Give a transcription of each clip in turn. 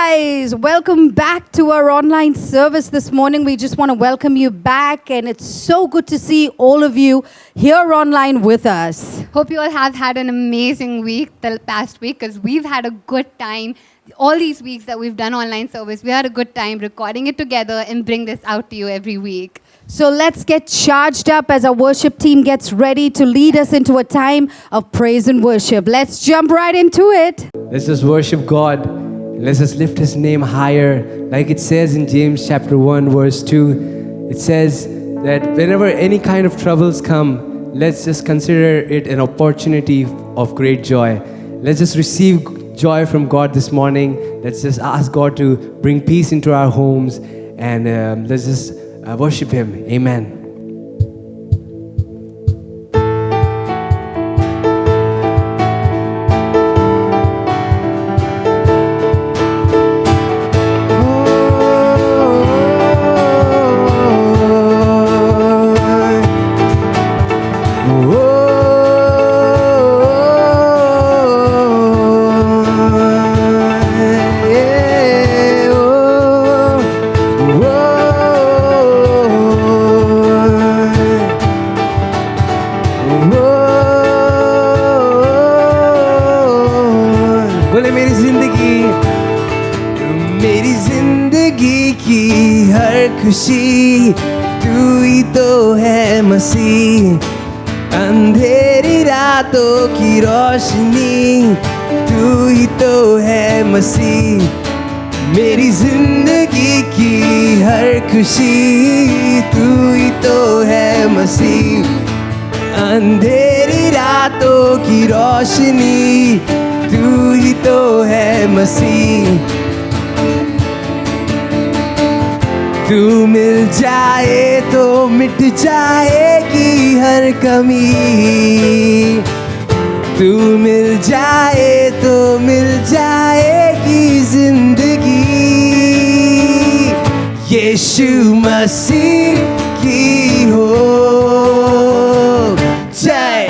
guys, welcome back to our online service this morning. We just want to welcome you back, and it's so good to see all of you here online with us. Hope you all have had an amazing week the past week, because we've had a good time. All these weeks that we've done online service, we had a good time recording it together and bring this out to you every week. So let's get charged up as our worship team gets ready to lead us into a time of praise and worship. Let's jump right into it. Let's just worship God. Let's just lift His name higher. Like it says in James chapter 1, verse 2, it says that whenever any kind of troubles come, let's just consider it an opportunity of great joy. Let's just receive joy from God this morning. Let's just ask God to bring peace into our homes, and let's just worship Him. Amen. खुशी तू ही तो है मसीह, अंधेरी रातों की रोशनी तू ही तो है मसीह, मेरी जिंदगी की हर खुशी तू ही तो है मसीह, अंधेरी रातों की रोशनी तू ही तो है मसीह। तू मिल जाए तो मिट जाएगी हर कमी, तू मिल जाए तो मिल जाएगी जिंदगी, यीशु मसीह की हो जय,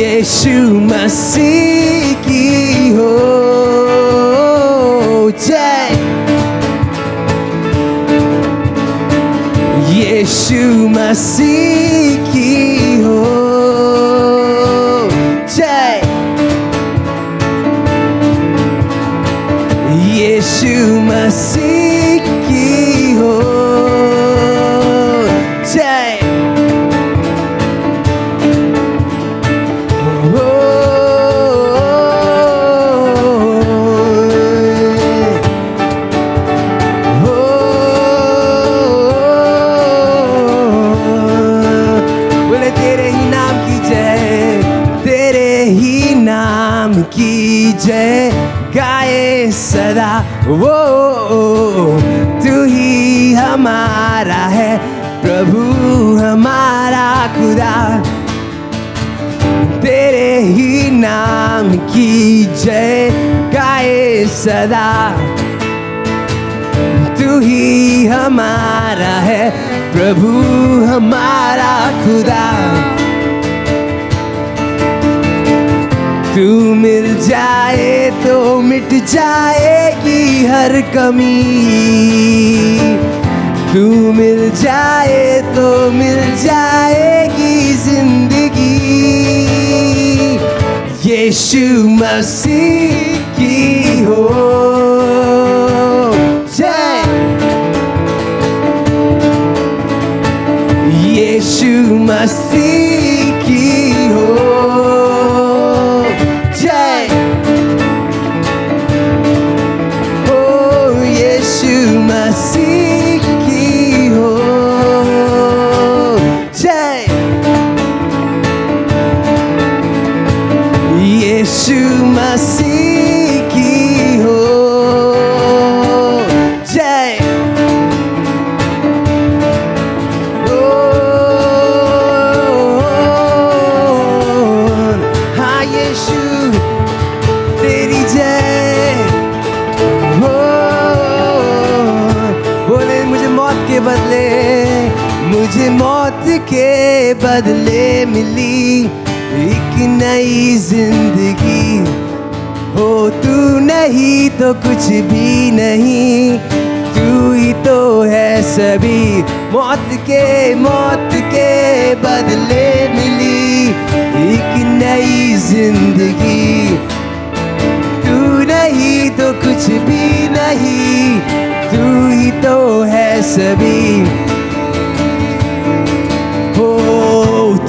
यीशु मसीह की हो जय, यीशु मसीह की हो जय, यीशु मसीह की हो जय। जय गाए सदा वो तू ही हमारा है प्रभु हमारा खुदा, तेरे ही नाम की जय गाए सदा, तू ही हमारा है प्रभु हमारा खुदा, तू मिल जाए तो मिट जाएगी हर कमी, तू मिल जाए तो मिल जाएगी जिंदगी, यीशु मसीह की हो जय, यीशु मसीह की हो जय, ओ यीशु मसीह की हो जय, यीशु मसीह की हो जय, हाँ यीशु तेरी जय हो, बोले मुझे मौत के बदले, मुझे मौत के बदले मिली एक नई जिंदगी, हो तू नहीं तो कुछ भी नहीं, तू ही तो है सभी। मौत के बदले मिली एक नई जिंदगी, तू नहीं तो कुछ भी नहीं, तू ही तो है सभी। हो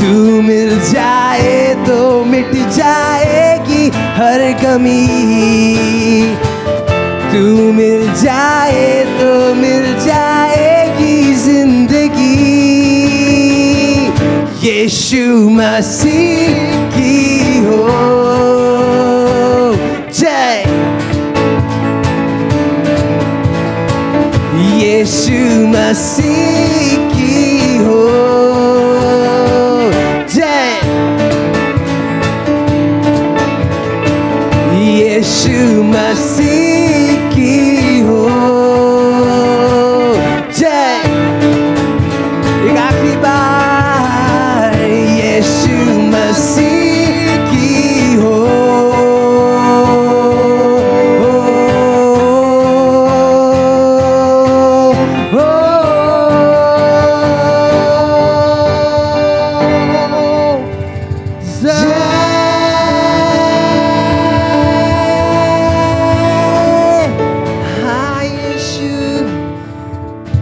तू मिल जाए तो मिट जाएगी हर कमी, तू मिल जाए तो मिल जाएगी जिंदगी। यीशु मसीह की हो जय, यीशु मसीह की हो जय, यीशु मसीह की हो जय। एक आखिरी बार यीशु मसीह की हो।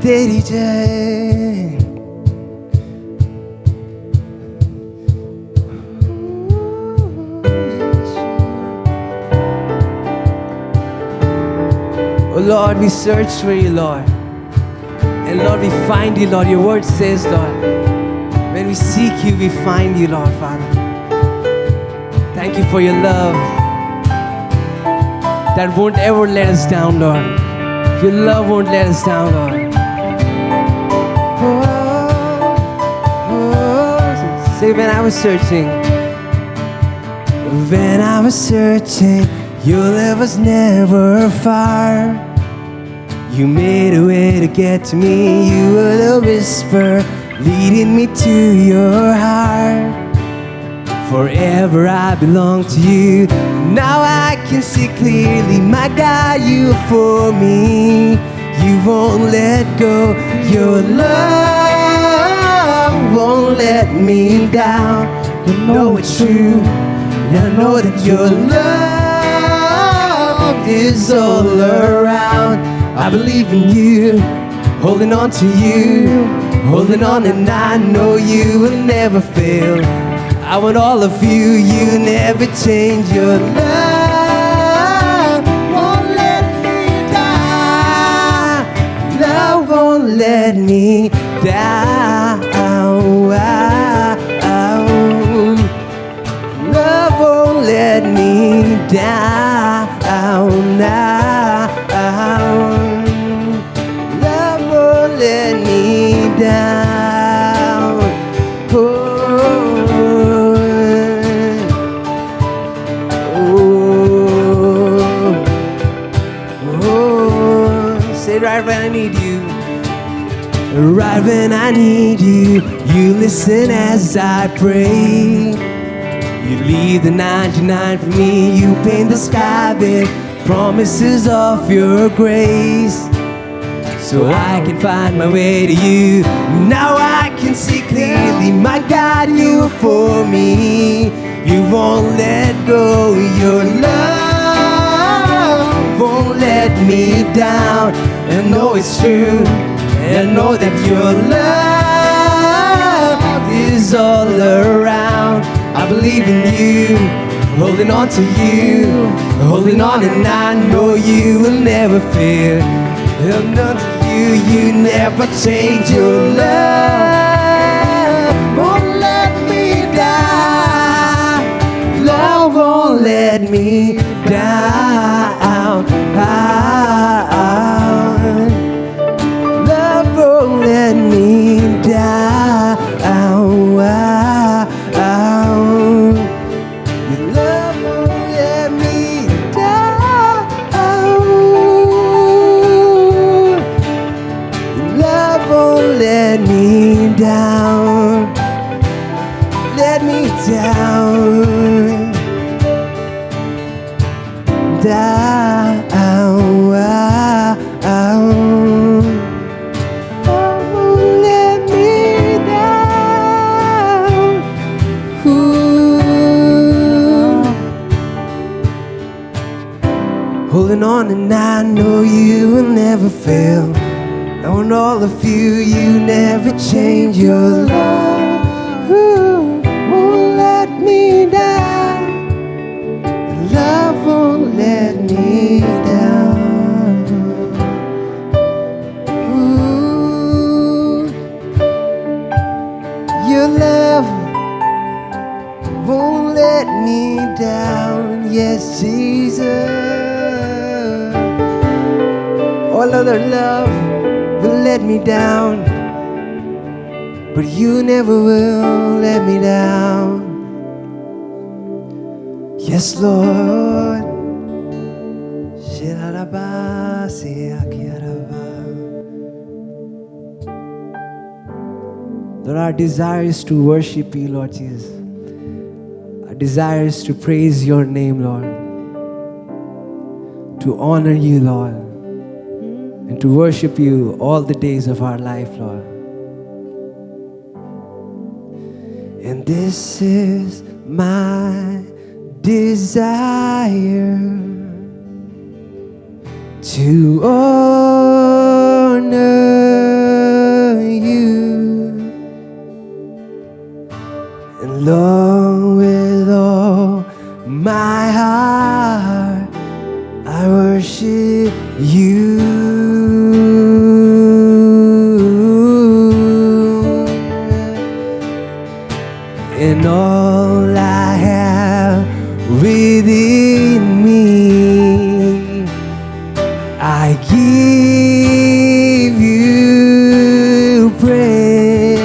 तेरी जय। Oh Lord, we search for you, Lord. And Lord, we find you, Lord. Your word says, Lord, when we seek you, we find you, Lord, Father. Thank you for your love that won't ever let us down, Lord. Your love won't let us down, Lord. Say, when I was searching, when I was searching, your love was never far. You made a way to get to me. You were the whisper leading me to your heart. Forever I belong to you. Now I can see clearly, my God, you are for me. You won't let go. Your love won't let me down. You know it's true. I know that your love is all around. I believe in you, holding on to you, holding on, and I know you will never fail. I want all of you, you never change. Your love won't let me down. Love won't let me down. Love won't let me down. Love won't let me down. Oh, oh, oh. Say right when I need you. Right when I need you, you listen as I pray. You leave the 99 for me, you paint the sky with promises of your grace. So I can find my way to you. Now I can see clearly, my God, you are for me. You won't let go, your love won't let me down. And know it's true, and know that your love is all around. I believe in you, holding on to you, holding on, and I know you will never fail. Holding on to you, you never change. Your love won't let me down. Love won't let me down. Love won't let me down. Your love won't let me down. Your love won't let me down. Let me down. down. Won't let me down. Ooh. Holding on, and I know you will never fail. Knowing all of you, you never change your love. Ooh, won't let me down. Love won't let me down. Ooh, your love won't let me down. Yes, Jesus. All other love will let me down, but you never will let me down. Yes, Lord. Lord, our desire is to worship you, Lord Jesus. Our desire is to praise your name, Lord. To honor you, Lord. And to worship you all the days of our life, Lord. And this is my desire, to honor you, and Lord, with all my heart I worship you. And all I have within me, I give you praise.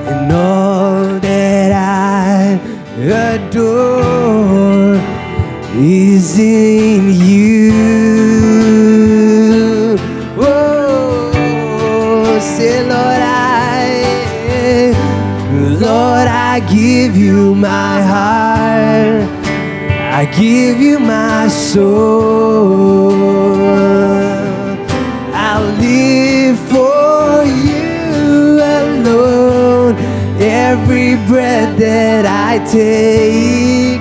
And all that I adore is in you. Oh, say, Lord, I give you my heart, I give you my soul. I'll live for you alone. Every breath that I take,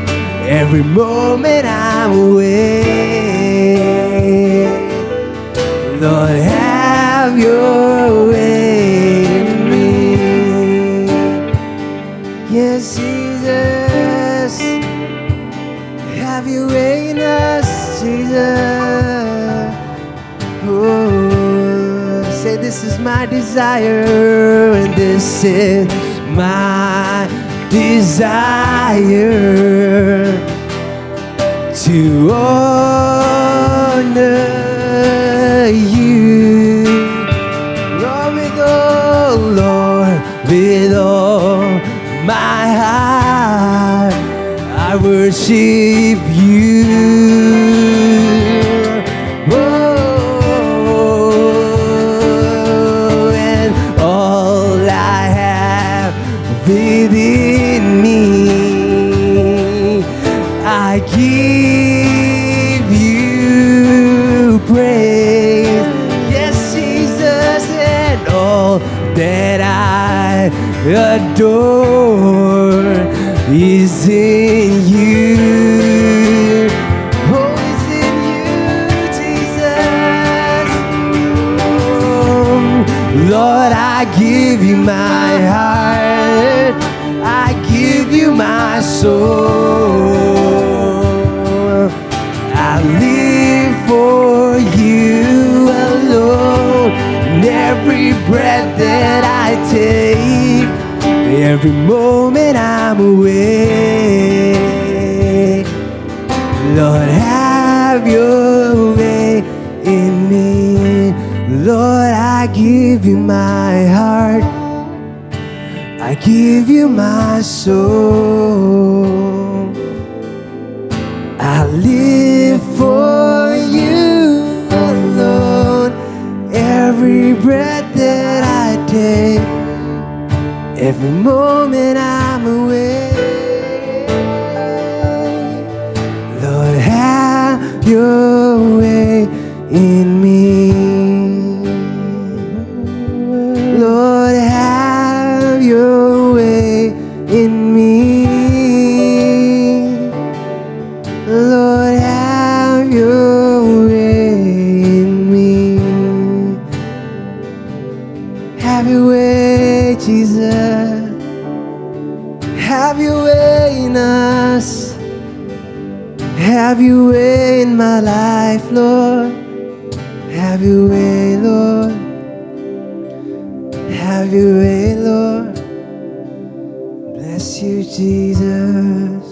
every moment I'm awake. Lord, have your way in me. Yes, Jesus, have your way in us, Jesus. Oh, say, this is my desire, and this is my desire, to honor you. Lord, with all my heart I worship you. Oh, and all I have within me, I give you praise. Yes, Jesus, and all that I adore is in you. Oh, it's in you, Jesus. Oh, Lord, I give you my heart, I give you my soul. I live for you alone. And every breath that I take, every moment I'm awake. Lord, have your way in me. Lord, I give you my heart, I give you my soul. I live for you alone. Every breath that I take, every moment I'm awake. your way in me. Lord, have your way in me. Lord, have your way in me. Have your way, Jesus. Have your way in us. Have your way in my life, Lord. Have your way, Lord. Have your way, Lord. Bless you, Jesus.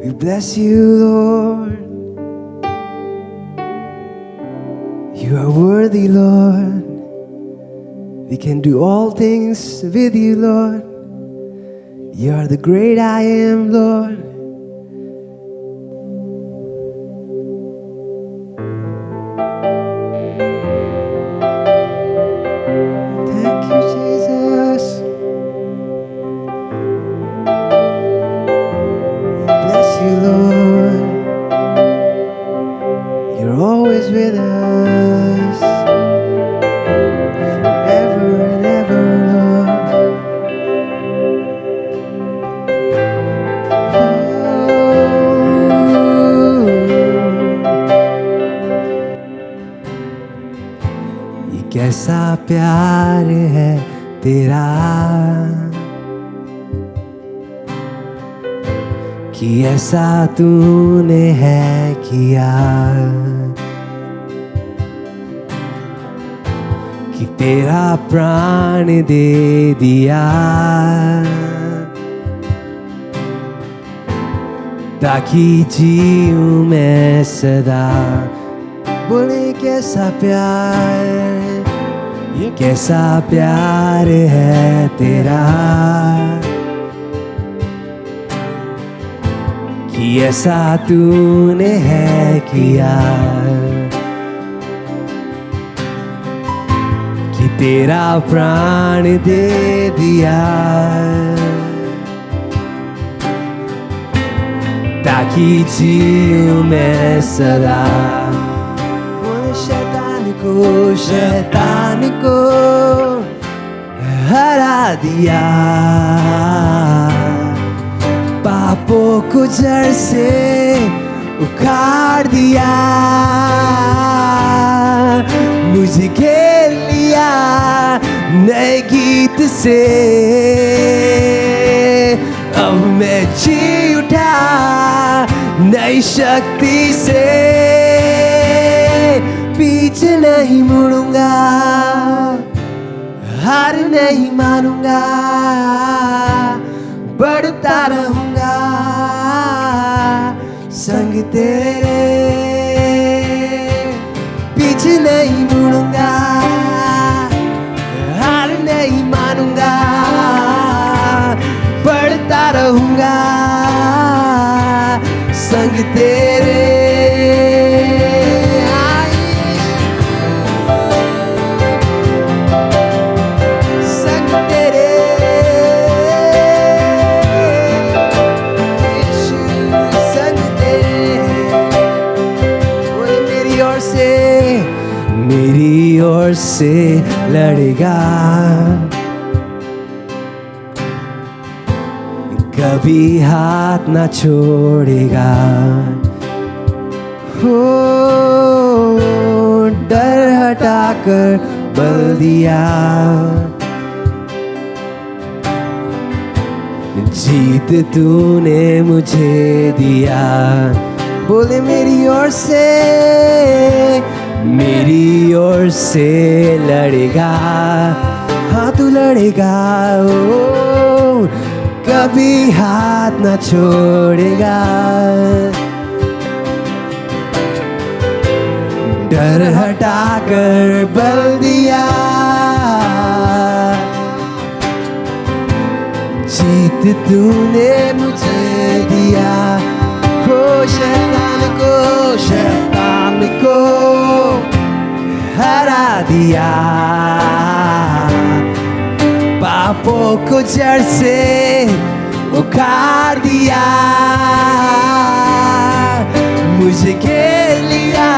We bless you, Lord. You are worthy, Lord. We can do all things with you, Lord. You are the great I am, Lord. Thank you, Jesus. Bless you, Lord. You're always with us, forever and ever, Lord. ये कैसा प्यार है तेरा कि ऐसा तूने है किया कि तेरा प्राण दे दिया ताकि जीऊं मैं सदा। बोले कैसा प्यार, ये कैसा प्यार है तेरा कि ऐसा तूने है किया कि तेरा प्राण दे दिया ताकि जीऊं मैं सदा। बोले शैतान को हरा दिया, पापों को जड़ से उखाड़ दिया, मुझे घेर लिया नए गीत से। अब मैं जी उठा नई शक्ति से, पीछे नहीं मुड़ूंगा, हार नहीं मानूंगा, बढ़ता रहूंगा संग तेरे, पीछे नहीं मुड़ूंगा, हार नहीं मानूंगा, बढ़ता रहूंगा संग तेरे। मेरी ओर से लड़ेगा, कभी हाथ ना छोड़ेगा। हो डर हटाकर बल दिया, जीत तूने मुझे दिया। बोले मेरी ओर से लड़ेगा, हाँ तू लड़ेगा, ओ कभी हाथ न छोड़ेगा। डर हटाकर बल दिया, जीत तूने मुझे दिया। हो शैतान को हरा दिया, पापों को जड़ से उखाड़ दिया, मुझे घेर लिया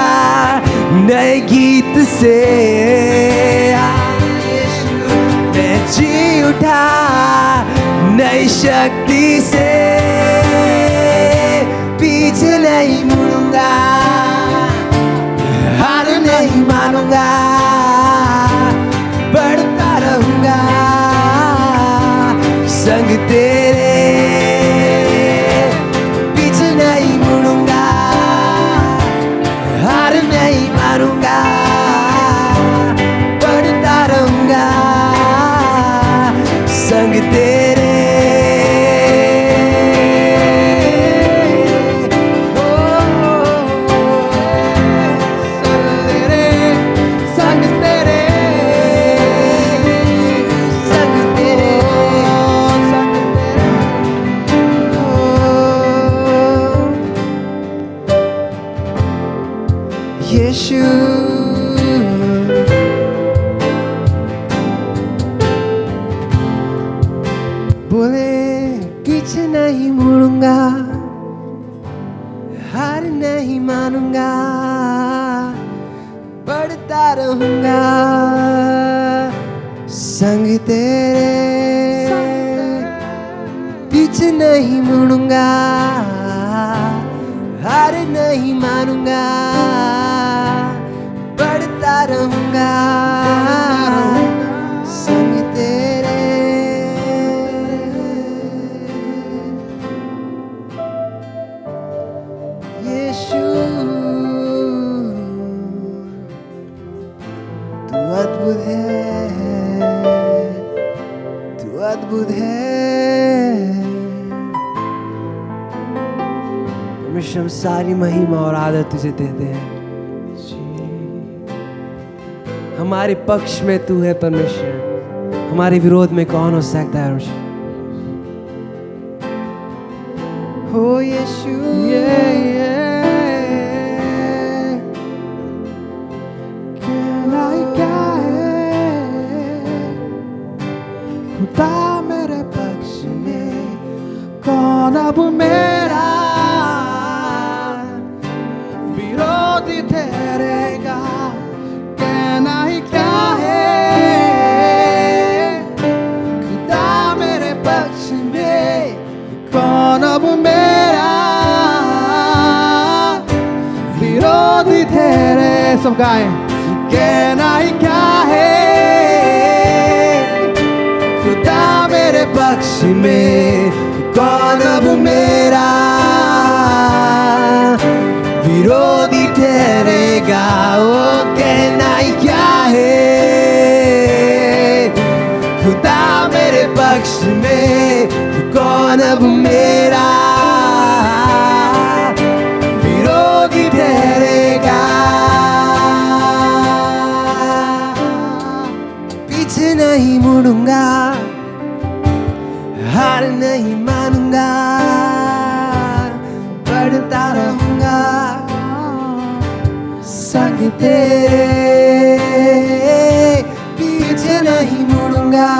नए गीत से। यीशु मैं जी उठा नई शक्ति से, पीछे नहीं मुड़ूंगा, हार नहीं मानूंगा, बढ़ता रहूंगा संग तेरे, पीछे नहीं मुड़ूंगा, हार नहीं मानूंगा, बढ़ता रहूंगा संग तेरे। यीशु बोले पीछे नहीं मुड़ूंगा, हार नहीं मानूंगा, बढ़ता रहूंगा संग तेरे, पीछे नहीं मुड़ूंगा, हार नहीं मानूंगा, बढ़ता रहूंगा संग तेरे। यीशु तू अद्भुत है, तू अद्भुत है। परमेश्वर हम सारी महिमा और आदर तुझे देते हैं। हमारे पक्ष में तू है परमेश्वर, हमारे विरोध में कौन हो सकता है परमेश्वर। हो यीशु क्या है खुदा मेरे पक्ष में, कौन अब मेरा विरोधी ठहरेगा। कहना ही क्या है खुदा मेरे पक्ष में, कौन अब मेरा विरोधी ठहरे। सब गाएं। कहना ही क्या है खुदा मेरे पक्ष में, कौन अब मेरा विरोधी ठहरेगा। ओ कहना ही क्या है खुदा मेरे पक्ष में, कौन अब मेरा विरोधी ठहरेगा। पीछे नहीं मुड़ूंगा, हार नहीं मानूंगा, बढ़ता रहूंगा संग तेरे। पीछे नहीं मुड़ूंगा,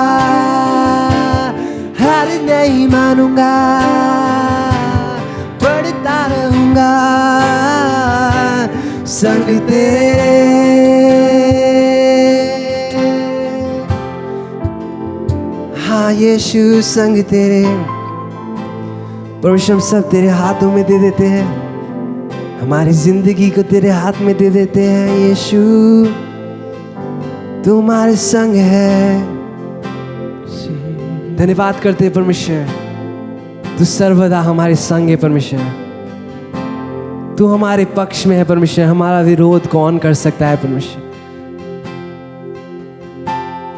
हार नहीं मानूंगा, बढ़ता रहूंगा संग तेरे। हाँ यीशु संग तेरे। परमेश्वर हम सब तेरे हाथों में दे देते हैं, हमारी जिंदगी को तेरे हाथ में दे देते हैं। यीशु तू हमारे संग है। धन्यवाद करते हैं परमेश्वर, तू सर्वदा हमारे संग है परमेश्वर, तू हमारे पक्ष में है परमेश्वर। हमारा विरोध कौन कर सकता है परमेश्वर।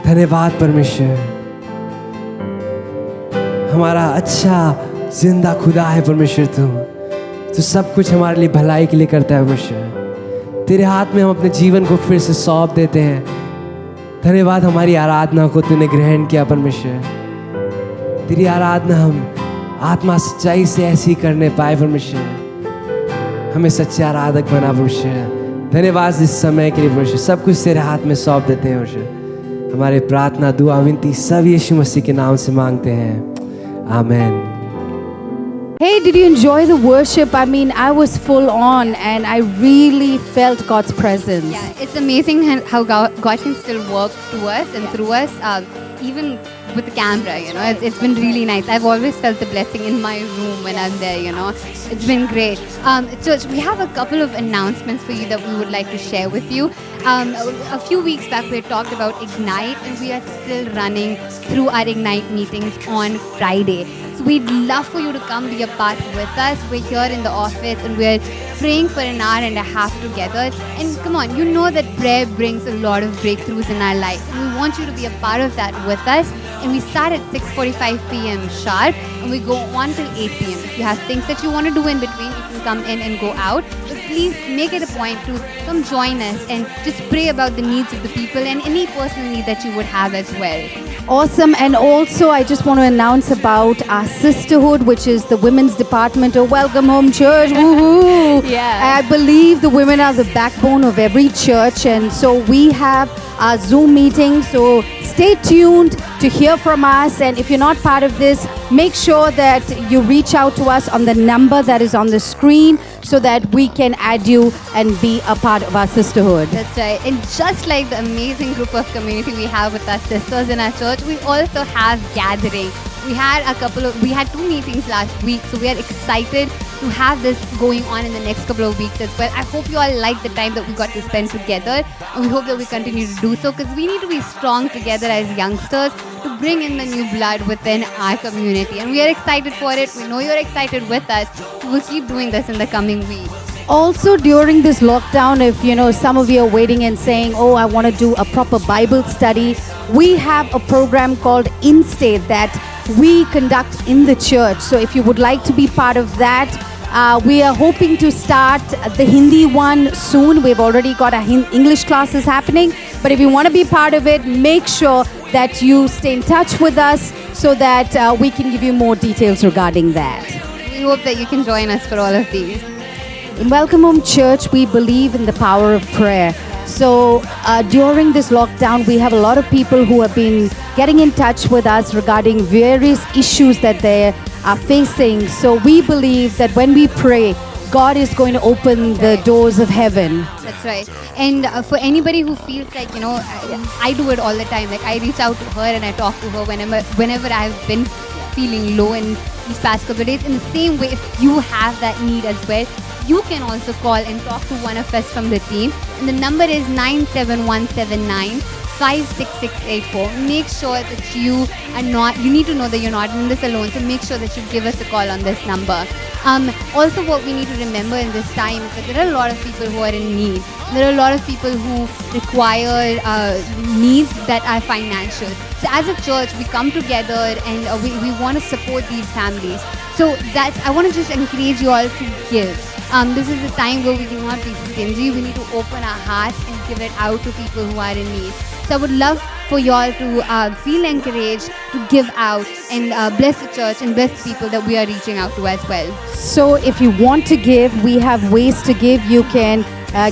धन्यवाद परमेश्वर, हमारा अच्छा जिंदा खुदा है परमेश्वर। तू सब कुछ हमारे लिए भलाई के लिए करता है परमेश्वर। तेरे हाथ में हम अपने जीवन को फिर से सौंप देते हैं। धन्यवाद हमारी आराधना को तूने ग्रहण किया परमेश्वर। तेरी आराधना हम आत्मा सच्चाई से ऐसी करने पाए परमेश्वर। हमें सच्चे आराधक बना परमेश्वर। धन्यवाद इस समय के लिए परमेश्वर। सब कुछ तेरे हाथ में सौंप देते हैं परमेश्वर। हमारे प्रार्थना दुआ विनती सब यीशु मसीह के नाम से मांगते हैं, आमीन। Hey, did you enjoy the worship? I mean, I was full on and I really felt God's presence. Yeah, it's amazing how God can still work to us and through us, even with the camera, you know. It's been really nice. I've always felt the blessing in my room when I'm there, you know. It's been great. Church, we have a couple of announcements for you that we would like to share with you. A few weeks back, we had talked about Ignite, and we are still running through our Ignite meetings on Friday. So we'd love for you to come be a part with us. We're here in the office and we're praying for an hour and a half together. And come on, you know that prayer brings a lot of breakthroughs in our life. And we want you to be a part of that with us. And we start at 6:45 p.m. sharp and we go on till 8 p.m. If you have things that you want to do in between, you can come in and go out. But please make it a point to come join us and just pray about the needs of the people and any personal need that you would have as well. Awesome. And also, I just want to announce about our sisterhood, which is the women's department of Welcome Home Church. Woohoo! Yeah. I believe the women are the backbone of every church. And so we have our Zoom meeting. So stay tuned to hear from us. And if you're not part of this, make sure that you reach out to us on the number that is on the screen so that we can add you and be a part of our sisterhood. That's right. And just like the amazing group of community we have with our sisters in our church, we also have gathering. We had 2 meetings last week, so we are excited to have this going on in the next couple of weeks as well. I hope you all like the time that we got to spend together, and we hope that we continue to do so because we need to be strong together as youngsters to bring in the new blood within our community. And we are excited for it. We know you're excited with us. So we'll keep doing this in the coming weeks. Also, during this lockdown, if some of you are waiting and saying, oh, I want to do a proper Bible study, we have a program called InState that we conduct in the church. So if you would like to be part of that, we are hoping to start the Hindi one soon. We've already got our English classes happening. But if you want to be part of it, make sure that you stay in touch with us so that we can give you more details regarding that. We hope that you can join us for all of these. In Welcome Home Church, we believe in the power of prayer. So during this lockdown, we have a lot of people who have been getting in touch with us regarding various issues that they are facing. So we believe that when we pray, God is going to open the doors of heaven. That's right. And for anybody who feels like, I do it all the time. Like I reach out to her and I talk to her whenever I've been feeling low in these past couple of days. In the same way, if you have that need as well, you can also call and talk to one of us from the team. And the number is 97179 56684. Make sure that you need to know that you're not in this alone. So make sure that you give us a call on this number. Also, what we need to remember in this time is that there are a lot of people who are in need. There are a lot of people who require needs that are financial. So as a church, we come together and we want to support these families. So I want to just encourage you all to give. This is a time where we cannot be stingy. We need to open our hearts and give it out to people who are in need. So I would love for you all to feel encouraged to give out and bless the church and bless the people that we are reaching out to as well. So if you want to give, we have ways to give. You can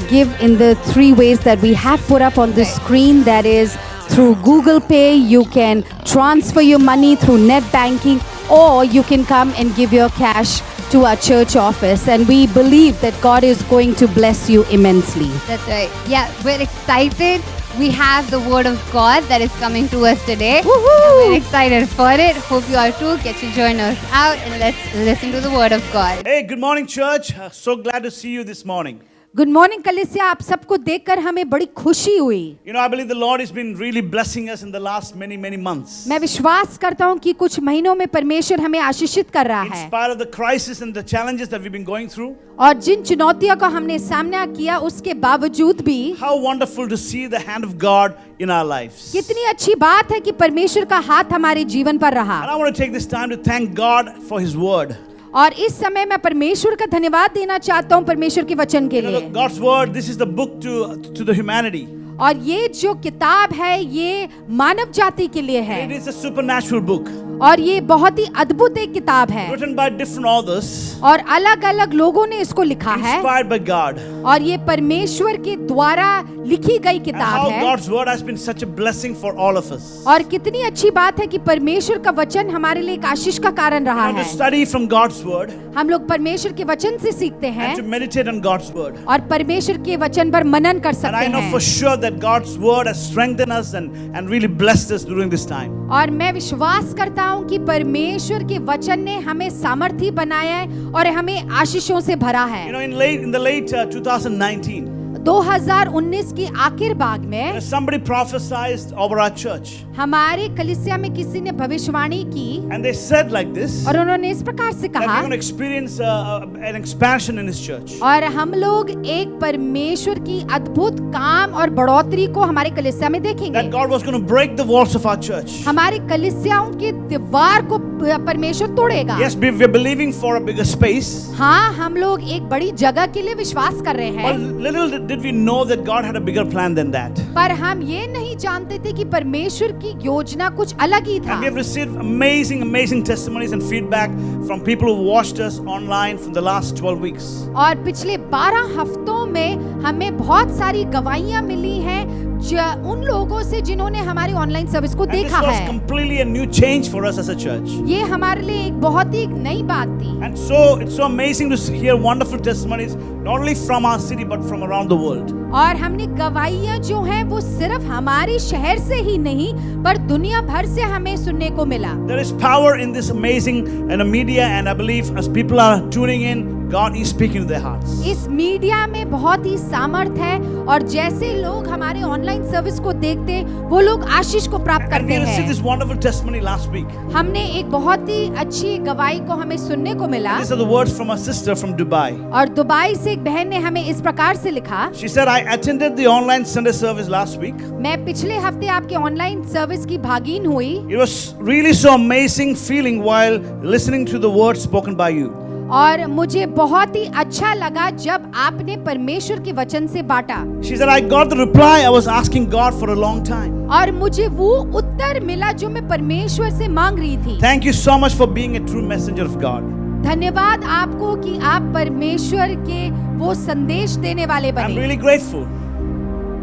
give in the 3 ways that we have put up on the screen. That is through Google Pay. You can transfer your money through net banking, or you can come and give your cash to our church office, and we believe that God is going to bless you immensely. That's right. Yeah, we're excited. We have the Word of God that is coming to us today. Woohoo! We're excited for it. Hope you are too. Get your journals out and let's listen to the Word of God. Hey, good morning, church. So glad to see you this morning. Good morning कलीसिया, आप सबको देखकर हमें बड़ी खुशी हुई. I believe the Lord has been really blessing us in the last many months. मैं विश्वास करता हूँ कि कुछ महीनों में परमेश्वर हमें आशीषित कर रहा In है. spite of the crisis and the challenges that we've been going through, और जिन चुनौतियों का हमने सामना किया उसके बावजूद भी how wonderful to see the hand of God in our lives. कितनी अच्छी बात है कि परमेश्वर का हाथ हमारे जीवन पर रहा. And I want to take this time to thank God for His Word. और इस समय मैं परमेश्वर का धन्यवाद देना चाहता हूँ परमेश्वर के वचन के लिए. God's Word, this is the book to the humanity. और ये जो किताब है ये मानव जाति के लिए है. It is a supernatural book. और ये बहुत ही अद्भुत एक किताब है. Written by different authors. और अलग अलग लोगों ने इसको लिखा है. Inspired by God. और ये परमेश्वर के द्वारा लिखी गई And किताब how है। God's word has been such a blessing for all of us. और कितनी अच्छी बात है कि परमेश्वर का वचन हमारे लिए एक आशीष का कारण रहा And to है। study from God's word हम लोग परमेश्वर के वचन से सीखते हैं and to meditate on God's word. और परमेश्वर के वचन पर मनन कर And सकते I know for हैं। sure that God's word has strengthened us and really blessed us during this time. और मैं विश्वास करता हूँ कि परमेश्वर के वचन ने हमें सामर्थी बनाया है और हमें आशीषों से भरा है। In the late 2019, 2019 की आखिर भाग में somebody prophesied over our church. हमारे कलीसिया में किसी ने भविष्यवाणी की And they said like this, और उन्होंने इस प्रकार से that we're कहा going to experience an expansion in His church. और हम लोग एक परमेश्वर की अद्भुत काम और बढ़ोतरी को हमारे कलीसिया में देखेंगे। That God was going to break the walls of our church. हमारे कलीसियाओं की दीवार को परमेश्वर तोड़ेगा। Yes, we're believing for a bigger space. हाँ, हम लोग एक बड़ी जगह के लिए विश्वास कर रहे But हैं, little did we know that God had a bigger plan than that. पर हम ये नहीं जानते थे कि परमेश्वर की योजना कुछ अलग ही था। And we have received amazing testimonies and feedback from people who watched us online for the last 12 weeks. और पिछले 12 हफ्तों में हमें बहुत सारी गवाहियां मिली हैं उन लोगों से जिन्होंने हमारी ऑनलाइन सर्विस को And this देखा was है। completely a new change for us as a church. ये हमारे लिए एक बहुत ही नई बात थी। And so it's so amazing to hear wonderful testimonies not only from our city but from around the world. और हमने गवाहियां जो हैं वो सिर्फ हमारे शहर से ही नहीं पर दुनिया भर से हमें सुनने को मिला। There is power in this amazing media, and I believe as people are tuning in, God is speaking to their hearts. इस मीडिया में बहुत ही सामर्थ है और जैसे लोग हमारे ऑनलाइन सर्विस को देखते वो लोग आशीष को प्राप्त And करते we received हैं। this wonderful testimony last week. हमने एक बहुत ही अच्छी गवाही को हमें सुनने को मिला These are the words from our sister from Dubai. और दुबई से एक बहन ने हमें इस प्रकार से लिखा, She said, I attended the online Sunday service last week. मैं पिछले हफ्ते आपके ऑनलाइन सर्विस की भागीन हुई It was really so amazing feeling while listening to the words spoken by you. और मुझे बहुत ही अच्छा लगा जब आपने परमेश्वर के वचन से बांटा She said, I got the reply I was asking God for a long time. और मुझे वो उत्तर मिला जो मैं परमेश्वर से मांग रही थी। Thank you so much for being a true messenger of God. धन्यवाद आपको कि आप परमेश्वर के वो संदेश देने वाले I'm बने। really grateful.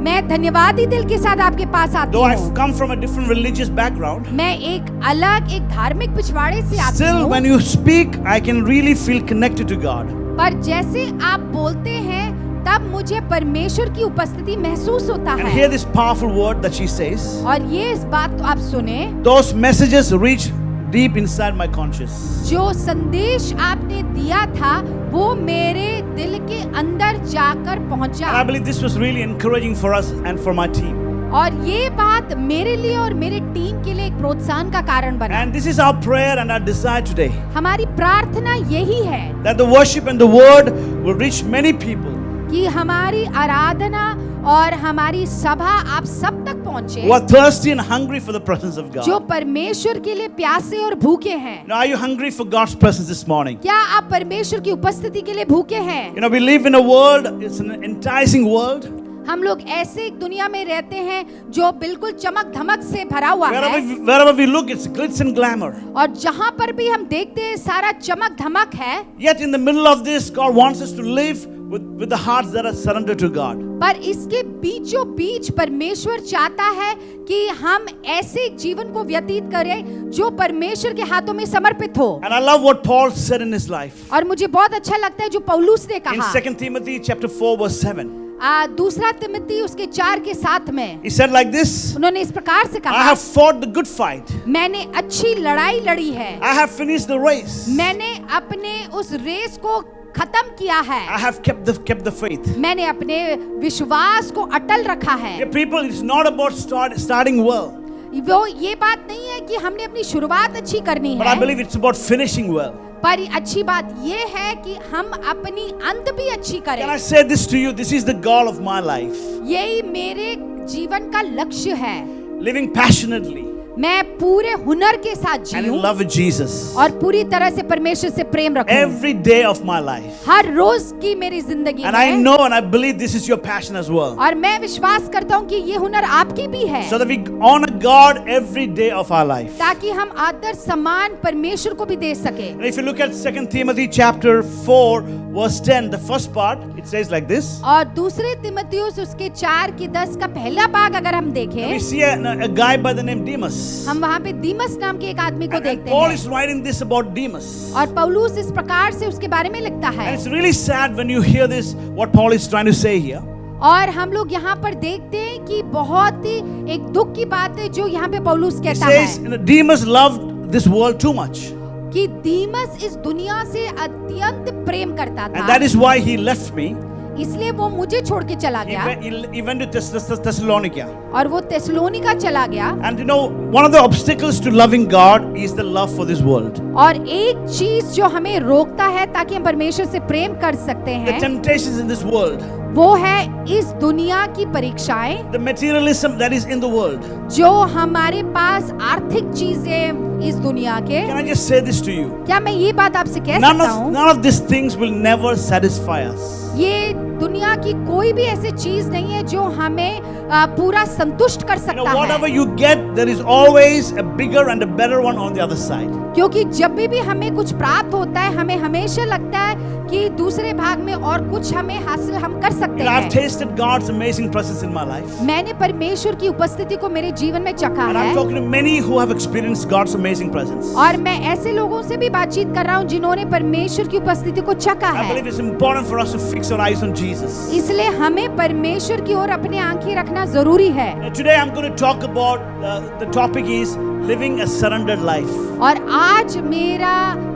मैं धन्यवादी दिल के साथ आपके पास आती Though I've हूँ। come from a different religious background, मैं एक अलग एक धार्मिक पिछवाड़े से आती still when हूँ, you speak, I can really feel connected to God. पर जैसे आप बोलते हैं तब मुझे परमेश्वर की उपस्थिति महसूस होता And hear है। this powerful word that she says. और ये इस बात को आप सुने, Those messages reach deep inside my conscience. जो संदेश आपने दिया था वो मेरे दिल के अंदर जाकर And I पहुंचा believe this was really encouraging for us and for my team. और ये बात मेरे लिए और मेरे टीम के लिए एक प्रोत्साहन का कारण बना। And this is our prayer and our desire today, हमारी प्रार्थना यही है that the worship and the word will reach many people कि हमारी आराधना और हमारी सभा आप सब तक पहुंचे who are thirsty and hungry for the presence of जो God. परमेश्वर के लिए प्यासे और भूखे हैं। Now, are you hungry for God's presence this morning? क्या आप परमेश्वर की उपस्थिति के लिए भूखे हैं? You know, we live in a world, it's an enticing world. हम लोग ऐसे एक दुनिया में रहते हैं जो बिल्कुल चमक धमक से भरा हुआ है Wherever we look, it's glitz and glamour. और जहां पर भी हम देखते हैं सारा चमक धमक है, Yet in the middle of this, God wants us to live with the hearts that are surrendered to God. पर इसके बीचों बीच परमेश्वर चाहता है कि हम ऐसे एक जीवन को व्यतीत करें जो परमेश्वर के हाथों में समर्पित हो। And I love what Paul said in his life. और मुझे बहुत अच्छा लगता है जो पौलुस ने In कहा 2 Timothy chapter 4 verse 7. दूसरा तिमोथी उसके 4 के 7 में He said like this, उन्होंने इस प्रकार से I कहा, have fought the good fight. मैंने अच्छी लड़ाई लड़ी है, I have finished the race. मैंने अपने उस रेस को खत्म किया है, I have kept the faith. मैंने अपने विश्वास को अटल रखा है। Dear people, it's not about starting well, वो ये बात नहीं है कि हमने अपनी शुरुआत अच्छी करनी but I है, believe it's about finishing well. पर अच्छी बात ये है कि हम अपनी अंत भी अच्छी करें। Can I say this to you? This is the goal of my life. यही मेरे जीवन का लक्ष्य है, Living passionately मैं पूरे हुनर के साथ and in जीऊं love with Jesus. और पूरी तरह से परमेश्वर से प्रेम रखूं Every day of my life. हर रोज की मेरी जिंदगी And I में। know and I believe this is your passion as well. और मैं विश्वास करता हूँ कि ये हुनर आपकी भी है, So that we honor God every day of our life. ताकि हम आदर सम्मान परमेश्वर को भी दे सके। And if you look at 2 Timothy chapter 4 verse 10, the first part, it says like this. और दूसरे तिमुथियुस उसके 4:10 का पहला भाग अगर हम We देखें, see a guy by the name Demas. हम वहाँ पे दीमस नाम के एक आदमी को And देखते Paul हैं is writing this about Demas. और पौलुस इस प्रकार से उसके बारे में लिखता है। And it's really sad when you hear this, what Paul is trying to say here. और हम लोग यहाँ पर देखते हैं कि बहुत ही एक दुख की बात है जो यहाँ पे पौलुस He कहता says, है Demas loved this world too much. कि दीमस इस दुनिया से अत्यंत प्रेम करता And था, that is why he left me. इसलिए वो मुझे छोड़ के चला गया He went to Thessalonica. और वो तेसलोनिका चला गया। And you know, one of the obstacles to loving God is the love for this world. और एक चीज जो हमें रोकता है ताकि हम परमेश्वर से प्रेम कर सकते The हैं, temptations in this world, वो है इस दुनिया की परीक्षाएं, the materialism that is in the world. जो हमारे पास आर्थिक चीजें इस दुनिया के। Can I just say this to you? क्या मैं ये बात आपसे कह None सकता of, हूँ, none of these things will never satisfy us. ये दुनिया की कोई भी ऐसी चीज नहीं है जो हमें पूरा संतुष्ट कर You know, सकता whatever है, you get, there is always a bigger and a better one on the other side. क्योंकि जब भी हमें कुछ प्राप्त होता है हमें हमेशा लगता है कि दूसरे भाग में और कुछ हमें हासिल हम कर सकते You know, I've हैं। tasted God's amazing presence in my life. मैंने परमेश्वर की उपस्थिति को मेरे जीवन में चखा And I'm है talking to many who have experienced God's amazing presence. और मैं ऐसे लोगों से भी बातचीत कर रहा हूँ जिन्होंने परमेश्वर की उपस्थिति को चखा I है। believe it's important for us to fix our eyes on Jesus. इसलिए हमें परमेश्वर की ओर अपनी आंखें रखना जरूरी है। Now, today I'm going to talk about the topic is living a surrendered life. और आज मेरा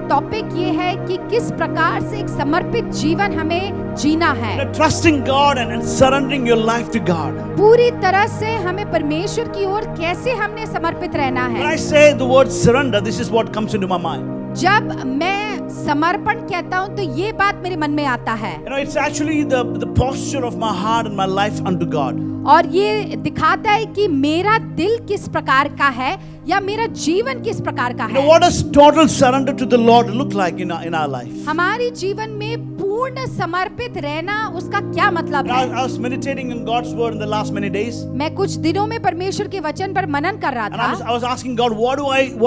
टॉपिक ये है कि किस प्रकार से एक समर्पित जीवन हमें जीना You है। know, trusting God and surrendering your life to God. पूरी तरह से हमें परमेश्वर की ओर कैसे हमने समर्पित रहना When I है। say the word surrender, this is what comes into my mind. जब मैं समर्पण कहता हूँ तो ये बात मेरे मन में आता है You know, it's actually the posture of my heart and my life unto God. और ये दिखाता है कि मेरा दिल किस प्रकार का है या मेरा जीवन किस प्रकार का You know, है। what does total surrender to the Lord look like in our life? हमारी जीवन में पूर्ण समर्पित रहना उसका क्या मतलब You know, है। I was meditating in God's word in the last many days. मैं कुछ दिनों में परमेश्वर के वचन पर मनन कर रहा And I था was asking God, what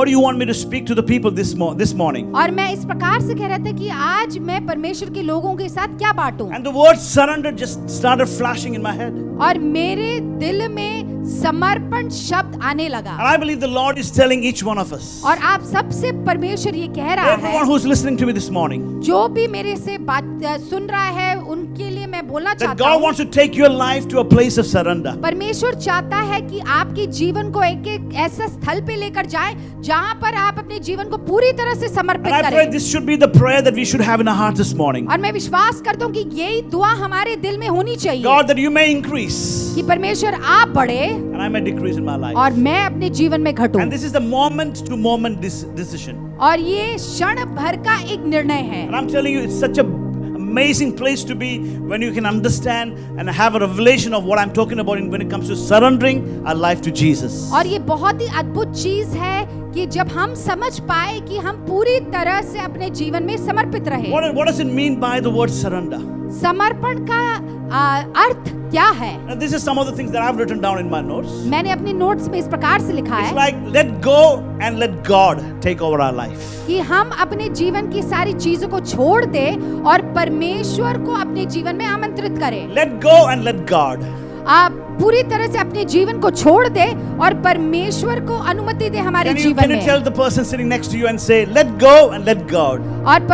do you want me to speak to the people this morning? और मैं इस प्रकार से कह रहा था कि आज मैं परमेश्वर के लोगों के साथ क्या बांटूं। And the word surrender just started flashing in my head. और मेरे दिल में समर्पण शब्द आने लगा And I believe the Lord is telling each one of us, और आप सबसे परमेश्वर ये कह रहा everyone है, who's listening to me this morning, जो भी मेरे से बात सुन रहा है उनके लिए मैं बोलना that चाहता God हूँ, wants to take your life to a place of surrender. परमेश्वर चाहता है कि आपके जीवन को एक ऐसा स्थल पे लेकर जाए जहाँ पर आप अपने जीवन को पूरी तरह से समर्पित And I pray करें। this should be the prayer that we should have in our heart this morning. और मैं विश्वास करता हूँ कि यही दुआ हमारे दिल में होनी चाहिए God, that you may increase कि परमेश्वर आप बढ़े and I may decrease in my life. और मैं अपने जीवन में घटूं। And this is the moment to moment decision. और ये क्षण भर का एक निर्णय है And I'm telling you, it's such a amazing place to be when you can understand and have a revelation of what I'm talking about when it comes to surrendering our life to Jesus. और ये बहुत ही अद्भुत चीज है कि जब हम समझ पाए कि हम पूरी तरह से अपने जीवन में समर्पित रहे। What does it mean by the word surrender? समर्पण का अर्थ क्या है? Now, this is some of the things that I've written down in my notes. मैंने अपनी नोट्स में इस प्रकार से लिखा It's है like let go and let God take over our life. कि हम अपने जीवन की सारी चीजों को छोड़ दें और परमेश्वर को अपने जीवन में आमंत्रित करें। Let go and let God. आप पूरी तरह से अपने जीवन को छोड़ दे और परमेश्वर को अनुमति दे हमारे Can you जीवन में। tell the person sitting next to you and say, let go and let God? और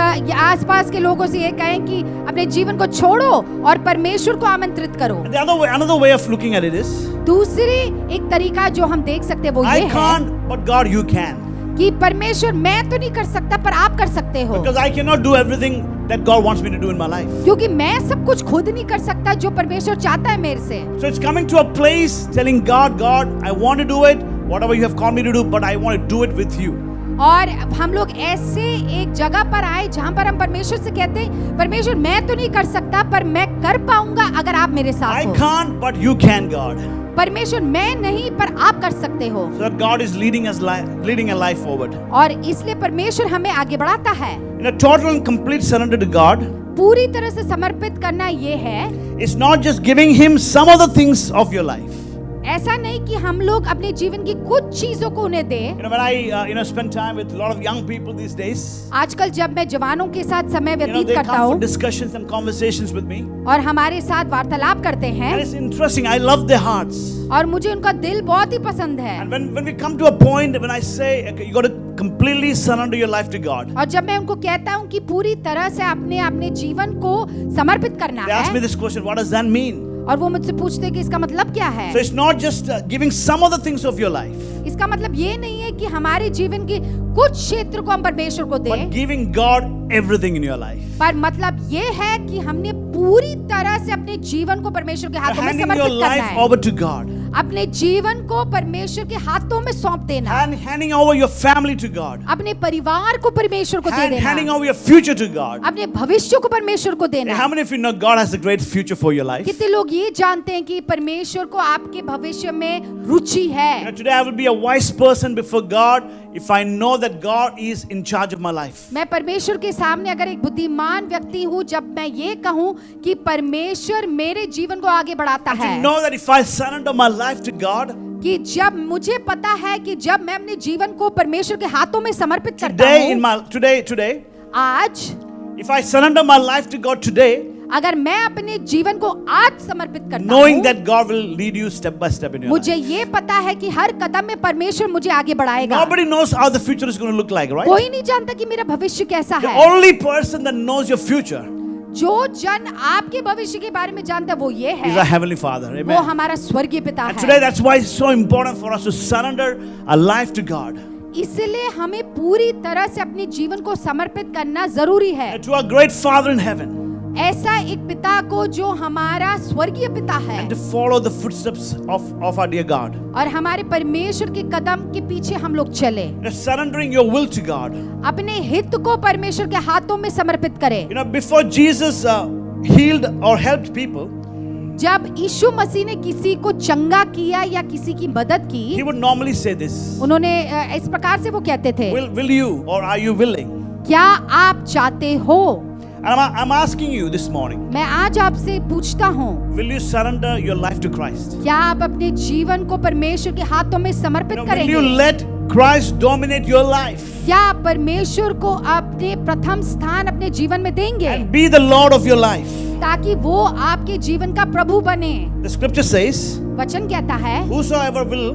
आसपास के लोगों से ये कहें कि अपने जीवन को छोड़ो और परमेश्वर को आमंत्रित करो। And the another way of looking at it is, दूसरी एक तरीका जो हम देख सकते हैं वो I ये है can't, but God, you can. कि परमेश्वर मैं तो नहीं कर सकता पर आप कर सकते हो, Because I cannot do everything that God wants me to do in my life. क्योंकि मैं सब कुछ खुद नहीं कर सकता जो परमेश्वर चाहता है मेरे से। So it's coming to a place telling God, I want to do it, whatever you have called me to do, but I want to do it with you. और हम लोग ऐसे एक जगह पर आए जहाँ पर हम परमेश्वर से कहते हैं, परमेश्वर मैं तो नहीं कर सकता पर मैं कर पाऊंगा अगर आप मेरे I साथ हो। can't, but you can, God. परमेश्वर मैं नहीं पर आप कर सकते हो। So that God is leading a life forward. और इसलिए परमेश्वर हमें आगे बढ़ाता है। In a total and complete surrender to God, पूरी तरह से समर्पित करना ये है, it's not just giving Him some of the things of your life. ऐसा नहीं कि हम लोग अपने जीवन की कुछ चीजों को उन्हें दें। When I spend time with a lot of young people these days, आजकल जब मैं जवानों के साथ समय व्यतीत they करता come for हूँ discussions and conversations with me. और हमारे साथ वार्तालाप करते And हैं it's interesting. I love their hearts. और मुझे उनका दिल बहुत ही पसंद है। And when we come to a point when I say, okay, you got to completely surrender your life to God. और जब मैं उनको कहता हूँ कि पूरी तरह से अपने जीवन को समर्पित करना They ask me है, this question, what does that mean? और वो मुझसे पूछते हैं कि इसका मतलब क्या है। So it's not just giving some of the things of your life, इसका मतलब ये नहीं है कि हमारे जीवन के कुछ क्षेत्र को हम परमेश्वर को but दें, giving God everything in your life. पर मतलब ये है कि हमने पूरी तरह से अपने जीवन को परमेश्वर के हाथों में Handing your समर्पित करना life है। over to God. अपने जीवन को परमेश्वर के हाथों में सौंप देना, Handing over your family to God. अपने परिवार को परमेश्वर को दे Handing देना, over your future to God. अपने भविष्य को परमेश्वर को देना। How many of you know God has a great future for your life? कितने लोग ये जानते हैं कि परमेश्वर को आपके भविष्य में रुचि है। Today I will be a wise person before God if I know that God is in charge of my life. मैं परमेश्वर के सामने अगर एक बुद्धिमान व्यक्ति हूँ जब मैं ये कहूँ कि परमेश्वर मेरे जीवन को आगे बढ़ाता To है, know that if I surrender my life to God, कि जब मुझे पता है कि जब मैं अपने जीवन को परमेश्वर के हाथों में समर्पित करता today, आज if I surrender my life to God today, अगर मैं अपने जीवन को आज समर्पित करता knowing हूँ, that God will lead you step by step in your मुझे life. ये पता है कि हर कदम में परमेश्वर मुझे आगे बढ़ाएगा। Nobody knows how the future is going to look like, right? कोई नहीं जानता कि मेरा भविष्य कैसा The है। only person that knows your future जो जन आपके भविष्य के बारे में जानता है वो ये is our है, Heavenly Father. वो Amen. हमारा स्वर्गीय पिता And today है। that's why it's so important for us to surrender our life to God. इसलिए हमें पूरी तरह से अपने जीवन को समर्पित करना जरूरी है, And to our great Father in heaven. ऐसा एक पिता को जो हमारा स्वर्गीय पिता है And to follow the footsteps of our dear God. और हमारे परमेश्वर के कदम के पीछे हम लोग चले, Surrendering your will to God. अपने हित को परमेश्वर के हाथों में समर्पित करें। Before Jesus healed or helped people, जब यीशु मसीह ने किसी को चंगा किया या किसी की मदद he की, would normally say this. उन्होंने इस प्रकार से वो कहते थे, Will you or are you willing? क्या आप चाहते हो? And I'm asking you this morning, मैं आज आपसे पूछता हूँ, will you surrender your life to Christ? क्या आप अपने जीवन को परमेश्वर के हाथों में समर्पित Will you करेंगे? let Christ dominate your life क्या आप परमेश्वर को अपने प्रथम स्थान अपने जीवन में देंगे and be the Lord of your life? ताकि वो आपके जीवन का प्रभु बने? The scripture says, वचन कहता है, whosoever will,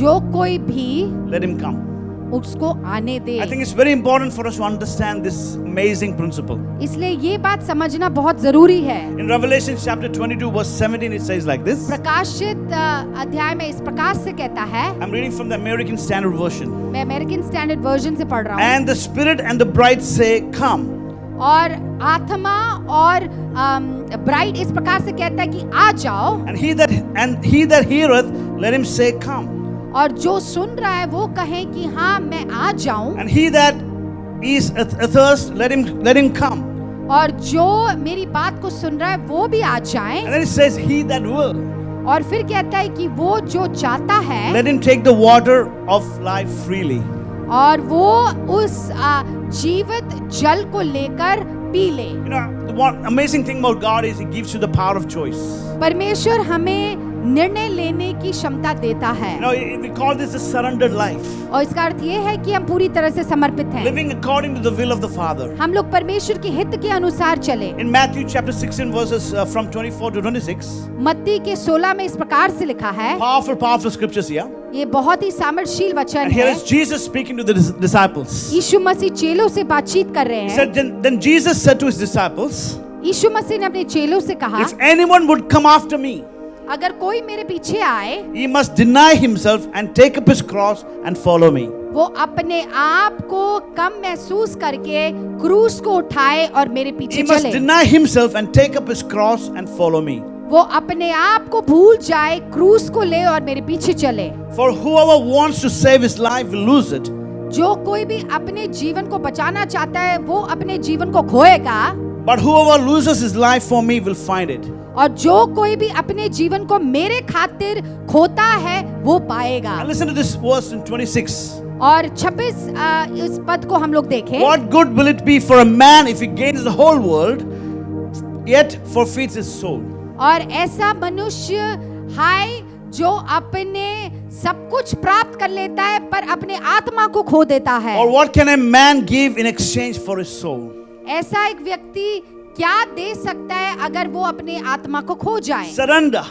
जो कोई भी let him come. उसको आने दे। I think it's very important for us to understand this amazing principle. इसलिए ये बात समझना बहुत जरूरी है। In Revelation chapter 22 verse 17 it says like this. प्रकाशित अध्याय में इस प्रकार से कहता है, I'm reading from the American Standard Version. मैं अमेरिकन स्टैंडर्ड वर्जन से पढ़ रहा हूँ। And the Spirit and the bride say, come. और आत्मा और ब्राइड इस प्रकार से कहता है कि आ जाओ, And he that heareth, let him say, come. और जो सुन रहा है वो कहे कि हाँ मैं आ जाऊं, And he that is athirst, let him come. और जो मेरी बात को सुन रहा है वो भी आ जाए। And then it says, he that will, और फिर कहता है कि वो जो चाहता है let him take the water of life freely. और वो उस जीवित जल को लेकर पी ले। The one amazing thing about God is He gives you the power of choice. परमेश्वर हमें निर्णय लेने की क्षमता देता है, We call this a surrendered life. और इसका अर्थ ये है कि हम पूरी तरह से समर्पित हैं। Living according to the will of the Father. हम लोग परमेश्वर के हित के अनुसार चले। In Matthew chapter 16 verses from 24 to 26. मत्ती के 16 में इस प्रकार से लिखा है, Powerful scriptures here. ये बहुत ही सामर्थ्यशील वचन And here है। is Jesus speaking to the disciples. यीशु मसीह चेलों से बातचीत कर रहे He हैं। said, then Jesus said to his disciples, यीशु मसीह ने अपने चेलों से कहा, if anyone would come after me, अगर कोई मेरे पीछे आए, he must deny himself and take up his cross and follow me. वो अपने आप को कम महसूस करके क्रूस को उठाए और मेरे पीछे He must चले। deny himself and take up his cross and follow me. वो अपने आप को भूल जाए, क्रूस को ले और मेरे पीछे चले। For whoever wants to save his life will lose it. जो कोई भी अपने जीवन को बचाना चाहता है वो अपने जीवन को खोएगा, But whoever loses his life for me will find it. और जो कोई भी अपने जीवन को मेरे खातिर खोता है वो पाएगा। And listen to this verse in 26. और 26 इस पद को हम लोग देखें। What good will it be for a man if he gains the whole world, yet forfeits his soul? और ऐसा मनुष्य हाय जो अपने सब कुछ प्राप्त कर लेता है पर अपने आत्मा को खो देता है। Or what can a man give in exchange for his soul? ऐसा एक व्यक्ति क्या दे सकता है अगर वो अपने आत्मा को खो जाए? Surrender.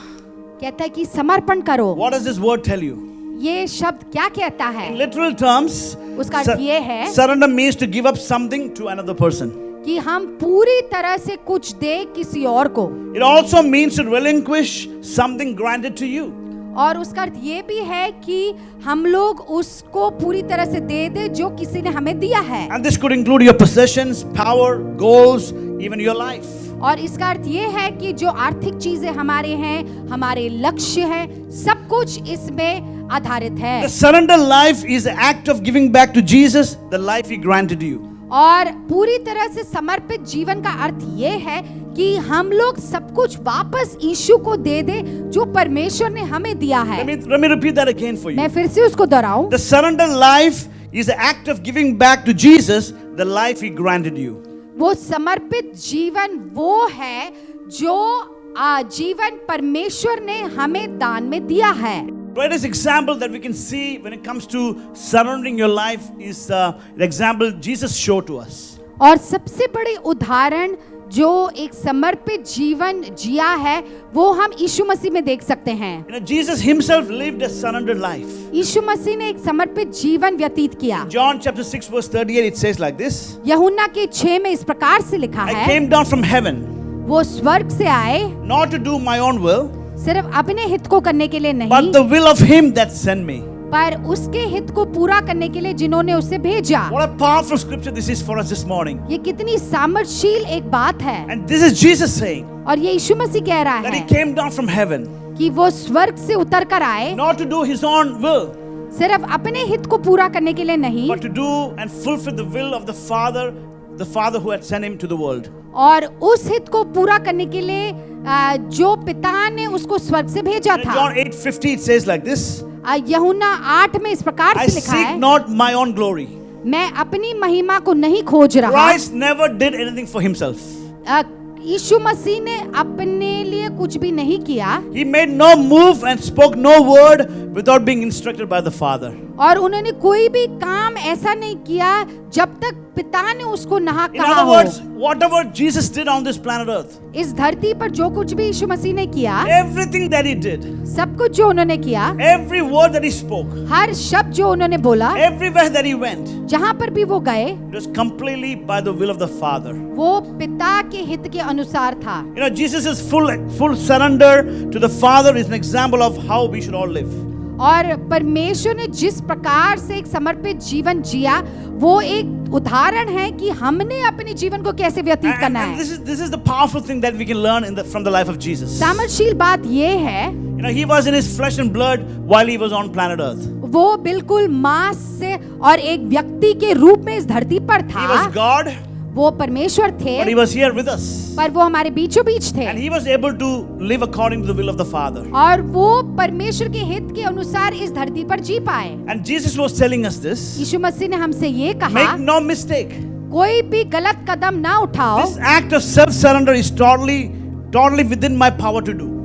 कहता है कि समर्पण करो। What does this word tell you? ये शब्द क्या कहता है? In literal terms, उसका अर्थ ये है surrender means to give up something to another person. कि हम पूरी तरह से कुछ दे किसी और को। It also means to relinquish something granted to you. और उसका अर्थ ये भी है कि हम लोग उसको पूरी तरह से दे दे जो किसी ने हमें दिया है। And this could include your possessions, power, goals, even your life. और इसका अर्थ ये है कि जो आर्थिक चीजें हमारे हैं, हमारे लक्ष्य हैं, सब कुछ इसमें आधारित है। The surrender life is the act of giving back to Jesus the life he granted you. और पूरी तरह से समर्पित जीवन का अर्थ ये है कि हम लोग सब कुछ वापस यीशु को दे दे जो परमेश्वर ने हमें दिया है। Let me repeat that again for you. मैं फिर से उसको दोहराऊं। The surrender life is the act of giving back to Jesus the life he granted you. वो समर्पित जीवन वो है जो जीवन परमेश्वर ने हमें दान में दिया है। Greatest example that we can see when it comes to surrendering your life is the example Jesus showed to us. और सबसे बड़ी उदाहरण जो एक समर्पित जीवन जिया है वो हम यीशु मसीह में देख सकते हैं। You know, Jesus himself lived a surrendered life. यीशु मसीह ने एक समर्पित जीवन व्यतीत किया। John chapter 6 verse 38 it says like this. यूहन्ना के 6 में इस प्रकार से लिखा I है, came down from heaven वो स्वर्ग से आए not to do my own will सिर्फ अपने हित को करने के लिए but नहीं, the will of him that sent me. पर उसके हित को पूरा करने के लिए जिन्होंने उसे भेजा। What a powerful scripture this is for us this morning. ये कितनी सामर्थशील एक बात है। And this is Jesus saying और ये यीशु मसीह कह रहा that he है came down from heaven कि वो स्वर्ग से उतर कर आए not to do his own will सिर्फ अपने हित को पूरा करने के लिए नहीं, but to do and fulfill the will of the Father who had sent him to the world. और उस हित को पूरा करने के लिए जो पिता ने उसको स्वर्ग से भेजा In था। John 8:50 it says like this. यूहन्ना 8 में इस प्रकार I से लिखा seek है, not my own glory. मैं अपनी महिमा को नहीं खोज रहा। Christ never did anything for himself. यीशु मसीह ने अपने लिए कुछ भी नहीं किया He made no move and spoke no word without being instructed by the Father. और उन्होंने कोई भी काम ऐसा नहीं किया जब तक पिता ने उसको ना In कहा other हो। words, whatever Jesus did on this planet Earth, इस धरती पर जो कुछ भी यीशु मसीह ने किया, everything that he did, सब कुछ जो उन्होंने किया, every word that he spoke, हर शब्द जो उन्होंने बोला, everywhere that he went, जहाँ पर भी वो गए, it was completely by the will of the Father. वो पिता के हित के अनुसार था। You know, Jesus' full surrender to the Father is an example of how we should all live. और परमेश्वर ने जिस प्रकार से एक समर्पित जीवन जिया, वो एक उदाहरण है कि हमने अपने जीवन को कैसे व्यतीत करना And है। this is the powerful thing that we can learn from the life of Jesus. सामर्थशील बात ये है, You know, he was in his flesh and blood while he was on planet Earth. वो बिल्कुल मांस से और एक व्यक्ति के रूप में इस धरती पर He था। was God, वो परमेश्वर थे, but he was here with us. पर वो हमारे बीचों बीच थे। And he was able to live according to the will of the Father. और वो परमेश्वर के हित के अनुसार इस धरती पर जी पाए। And Jesus was telling us this. यीशु मसीह ने हमसे ये कहा, Make no mistake. कोई भी गलत कदम ना उठाओ। This act of self-surrender is totally within my power to do.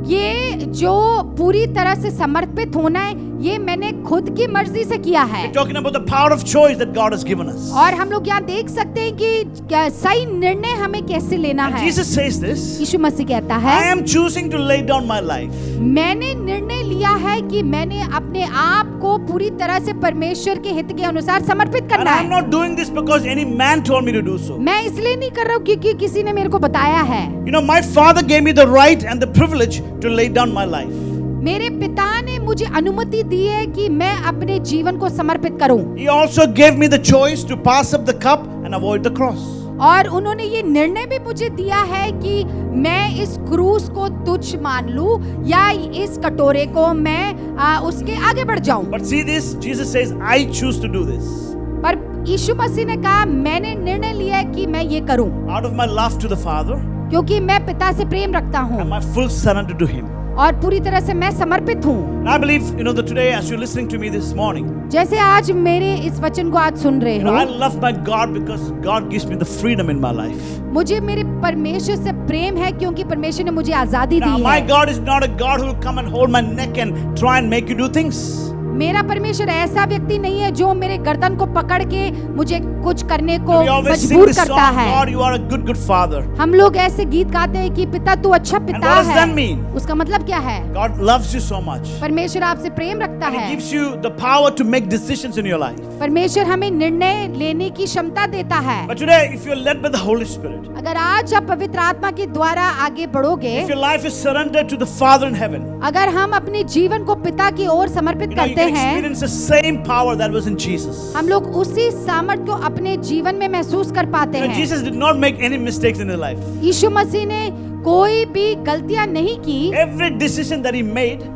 ये जो पूरी तरह से समर्पित होना है, ये मैंने खुद की मर्जी से किया है। We're talking about the power of choice that God has given us. और हम लोग यहाँ देख सकते हैं कि सही निर्णय हमें कैसे लेना And है। Jesus says this. यीशु मसीह कहता I है, am choosing to lay down my life. मैंने निर्णय लिया है कि मैंने अपने आप को पूरी तरह से परमेश्वर के हित के अनुसार समर्पित And करना I'm है। not doing this because any man told me to do so. मैं इसलिए नहीं कर रहा हूँ क्योंकि किसी ने मेरे को बताया है। You know, my Father gave me the right and the privilege to lay down my life. मेरे पिता ने मुझे अनुमति दी है कि मैं अपने जीवन को समर्पित करूं। He also gave me the choice to pass up the cup and avoid the cross. और उन्होंने ये निर्णय भी मुझे दिया है कि मैं इस क्रूस को तुच्छ मान लूं या इस कटोरे को मैं उसके आगे बढ़ जाऊं। But see this, Jesus says, I choose to do this. पर यीशु मसीह ने कहा, मैंने निर्णय लिया है कि मैं ये करूं Out of my love to the Father क्योंकि मैं पिता से प्रेम रखता हूं and my full surrender to Him. और पूरी तरह से मैं समर्पित हूँ। And I believe, that today as you're listening to me this morning, जैसे आज मेरे इस वचन को आज सुन रहे हो, I love my God because God gives me the freedom in my life. मुझे मेरे परमेश्वर से प्रेम है क्योंकि परमेश्वर ने मुझे आजादी Now, दी my है। God is not a God who will come and hold my neck and try and make you do things. मेरा परमेश्वर ऐसा व्यक्ति नहीं है जो मेरे गर्दन को पकड़ के मुझे कुछ करने को We always sing मजबूर this करता song, है। God, you are a good, good father. हम लोग ऐसे गीत गाते हैं कि पिता तू अच्छा पिता what does है। that mean? उसका मतलब क्या है? God loves you so much. परमेश्वर आपसे प्रेम रखता And He है। gives you the power to make decisions in your life. परमेश्वर हमें निर्णय लेने की क्षमता देता है। But today, if you're led by the Holy Spirit, अगर आज आप पवित्र आत्मा के द्वारा आगे बढ़ोगे, if your life is surrendered to the Father in heaven, अगर हम अपने जीवन को पिता की ओर समर्पित you करते can हैं, experience the same power that was in Jesus. हम लोग उसी सामर्थ को अपने जीवन में महसूस कर पाते हैं। Jesus did not make any mistakes in His life. यीशु मसीह ने कोई भी गलतियां नहीं की। Every decision that He made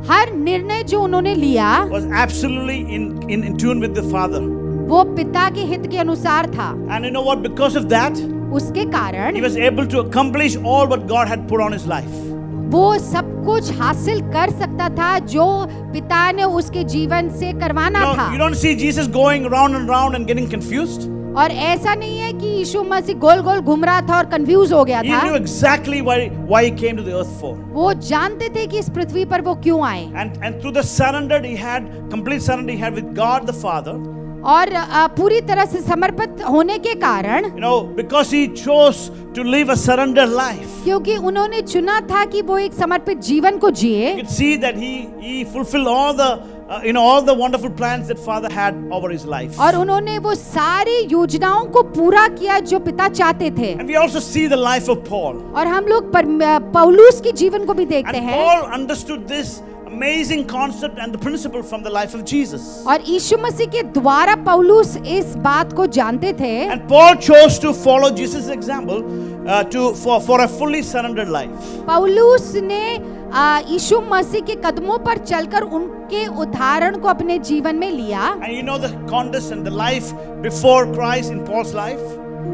हर निर्णय जो उन्होंने लिया was absolutely in tune with the Father. वो पिता के हित के अनुसार था। And you know what? Because of that, उसके कारण He was able to accomplish all what God had put on His life. वो सब कुछ हासिल कर सकता था जो पिता ने उसके जीवन से करवाना था। You don't see Jesus going round and round and getting confused. और ऐसा नहीं है कि यीशु मसीह गोल गोल घूम रहा था और कंफ्यूज हो गया He था। knew exactly why He came to the earth for. वो जानते थे कि इस पृथ्वी पर वो क्यों आए। And through the surrender He had, complete surrender He had with God the Father. और पूरी तरह से समर्पित होने के कारण, because He chose to live a surrendered life, क्योंकि उन्होंने चुना था कि वो एक समर्पित जीवन को जिए, you could see that He fulfilled all the wonderful plans that Father had over His life. और उन्होंने वो सारी योजनाओं को पूरा किया जो पिता चाहते थे। And we also see the life of Paul. और हम लोग पौलुस के जीवन को भी देखते And हैं। Paul understood this amazing concept and the principle from the life of Jesus. और यीशु मसीह के द्वारा पौलुस इस बात को जानते थे। And Paul chose to follow Jesus' example for a fully surrendered life. पौलुस ने यीशु मसीह के कदमों पर चलकर उनके उदाहरण को अपने जीवन में लिया। And you know the context and the life before Christ in Paul's life.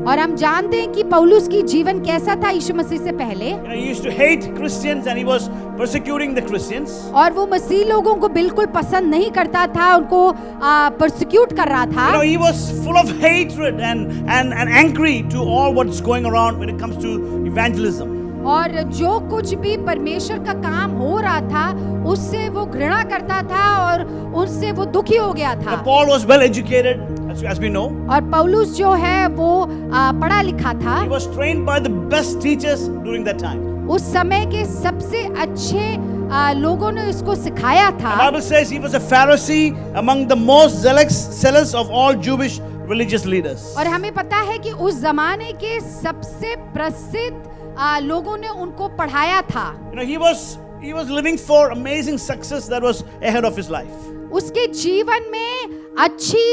और हम जानते हैं कि पौलुस की जीवन कैसा था यीशु मसीह से पहले। He used to hate Christians and he was persecuting the Christians. और वो मसीह लोगों को बिल्कुल पसंद नहीं करता था, उनको परसिक्यूट कर रहा था। He was full of hatred and angry to all what's going around when it comes to evangelism. और जो कुछ भी परमेश्वर का काम हो रहा था उससे वो घृणा करता था और उससे वो दुखी हो गया था। Paul was well educated, as we know. और पौलुस जो है वो पढ़ा लिखा था। He was trained by the best teachers during that time. उस समय के सबसे अच्छे लोगों ने इसको सिखाया था। The Bible says he was a Pharisee among the most zealous of all Jewish religious leaders. और हमें पता है कि उस जमाने के सबसे प्रसिद्ध लोगों ने उनको पढ़ाया था। He was living for amazing success that was ahead of his life. उसके जीवन में अच्छी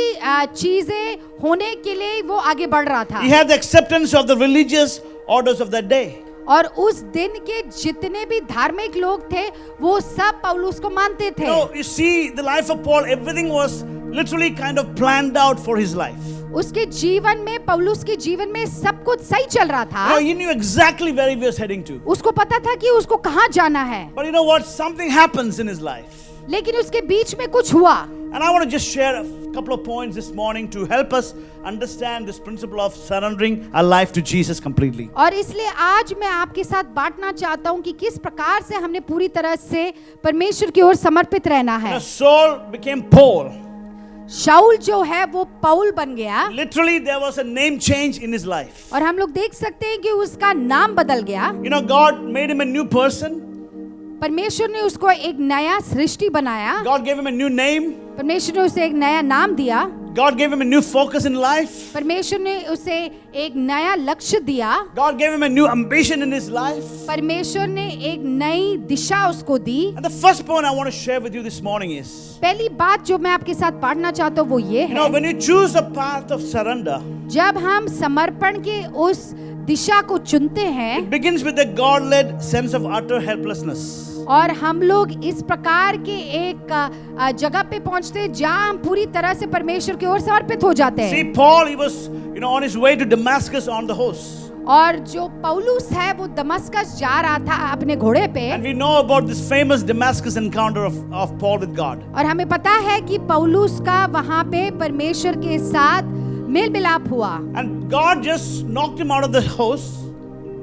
चीजें होने के लिए वो आगे बढ़ रहा था। He had the acceptance of the religious orders of that day. और उस दिन के जितने भी धार्मिक लोग थे वो सब पौलुस को मानते थे। You see the life of Paul, everything was literally kind of planned out for his life. उसके जीवन में, पौलुस के जीवन में सब कुछ सही चल रहा था। He knew exactly where he was heading to. उसको पता था कि उसको कहाँ जाना है। But you know what? Something happens in his life. लेकिन उसके बीच में कुछ हुआ। And I want to just share a couple of points this morning to help us understand this principle of surrendering our life to Jesus completely. और इसलिए आज मैं आपके साथ बांटना चाहता हूँ कि किस प्रकार से हमने पूरी तरह से परमेश्वर की ओर समर्पित रहना है। Saul became Paul. शाऊल जो है वो पौल बन गया। Literally there was a name change in his life. और हम लोग देख सकते हैं कि उसका नाम बदल गया। God made him a new person. परमेश्वर ने उसको एक नया सृष्टि बनाया। God gave him a new name. परमेश्वर ने उसे एक नया नाम दिया। God gave him a new focus in life. परमेश्वर ने उसे एक नया लक्ष्य दिया। God gave him a new ambition in his life. परमेश्वर ने एक नई दिशा उसको दी। And the first point I want to share with you this morning is, पहली बात जो मैं आपके साथ बांटना चाहता हूँ वो ये है, when you choose a path of surrender, जब हम समर्पण के उस दिशा को चुनते हैं, it begins with a God-led sense of utter helplessness. और हम लोग इस प्रकार के एक जगह पे पहुंचते हैं जहां हम पूरी तरह से परमेश्वर की ओर समर्पित हो जाते हैं। See, Paul, he was, on his way to Damascus on the horse. और जो पौलुस है वो दमस्कस जा रहा था अपने घोड़े पे, And we know about this famous Damascus encounter of Paul with God. और हमें पता है कि पौलुस का वहां पे परमेश्वर के साथ मेल मिलाप हुआ। And God just knocked him out of the horse.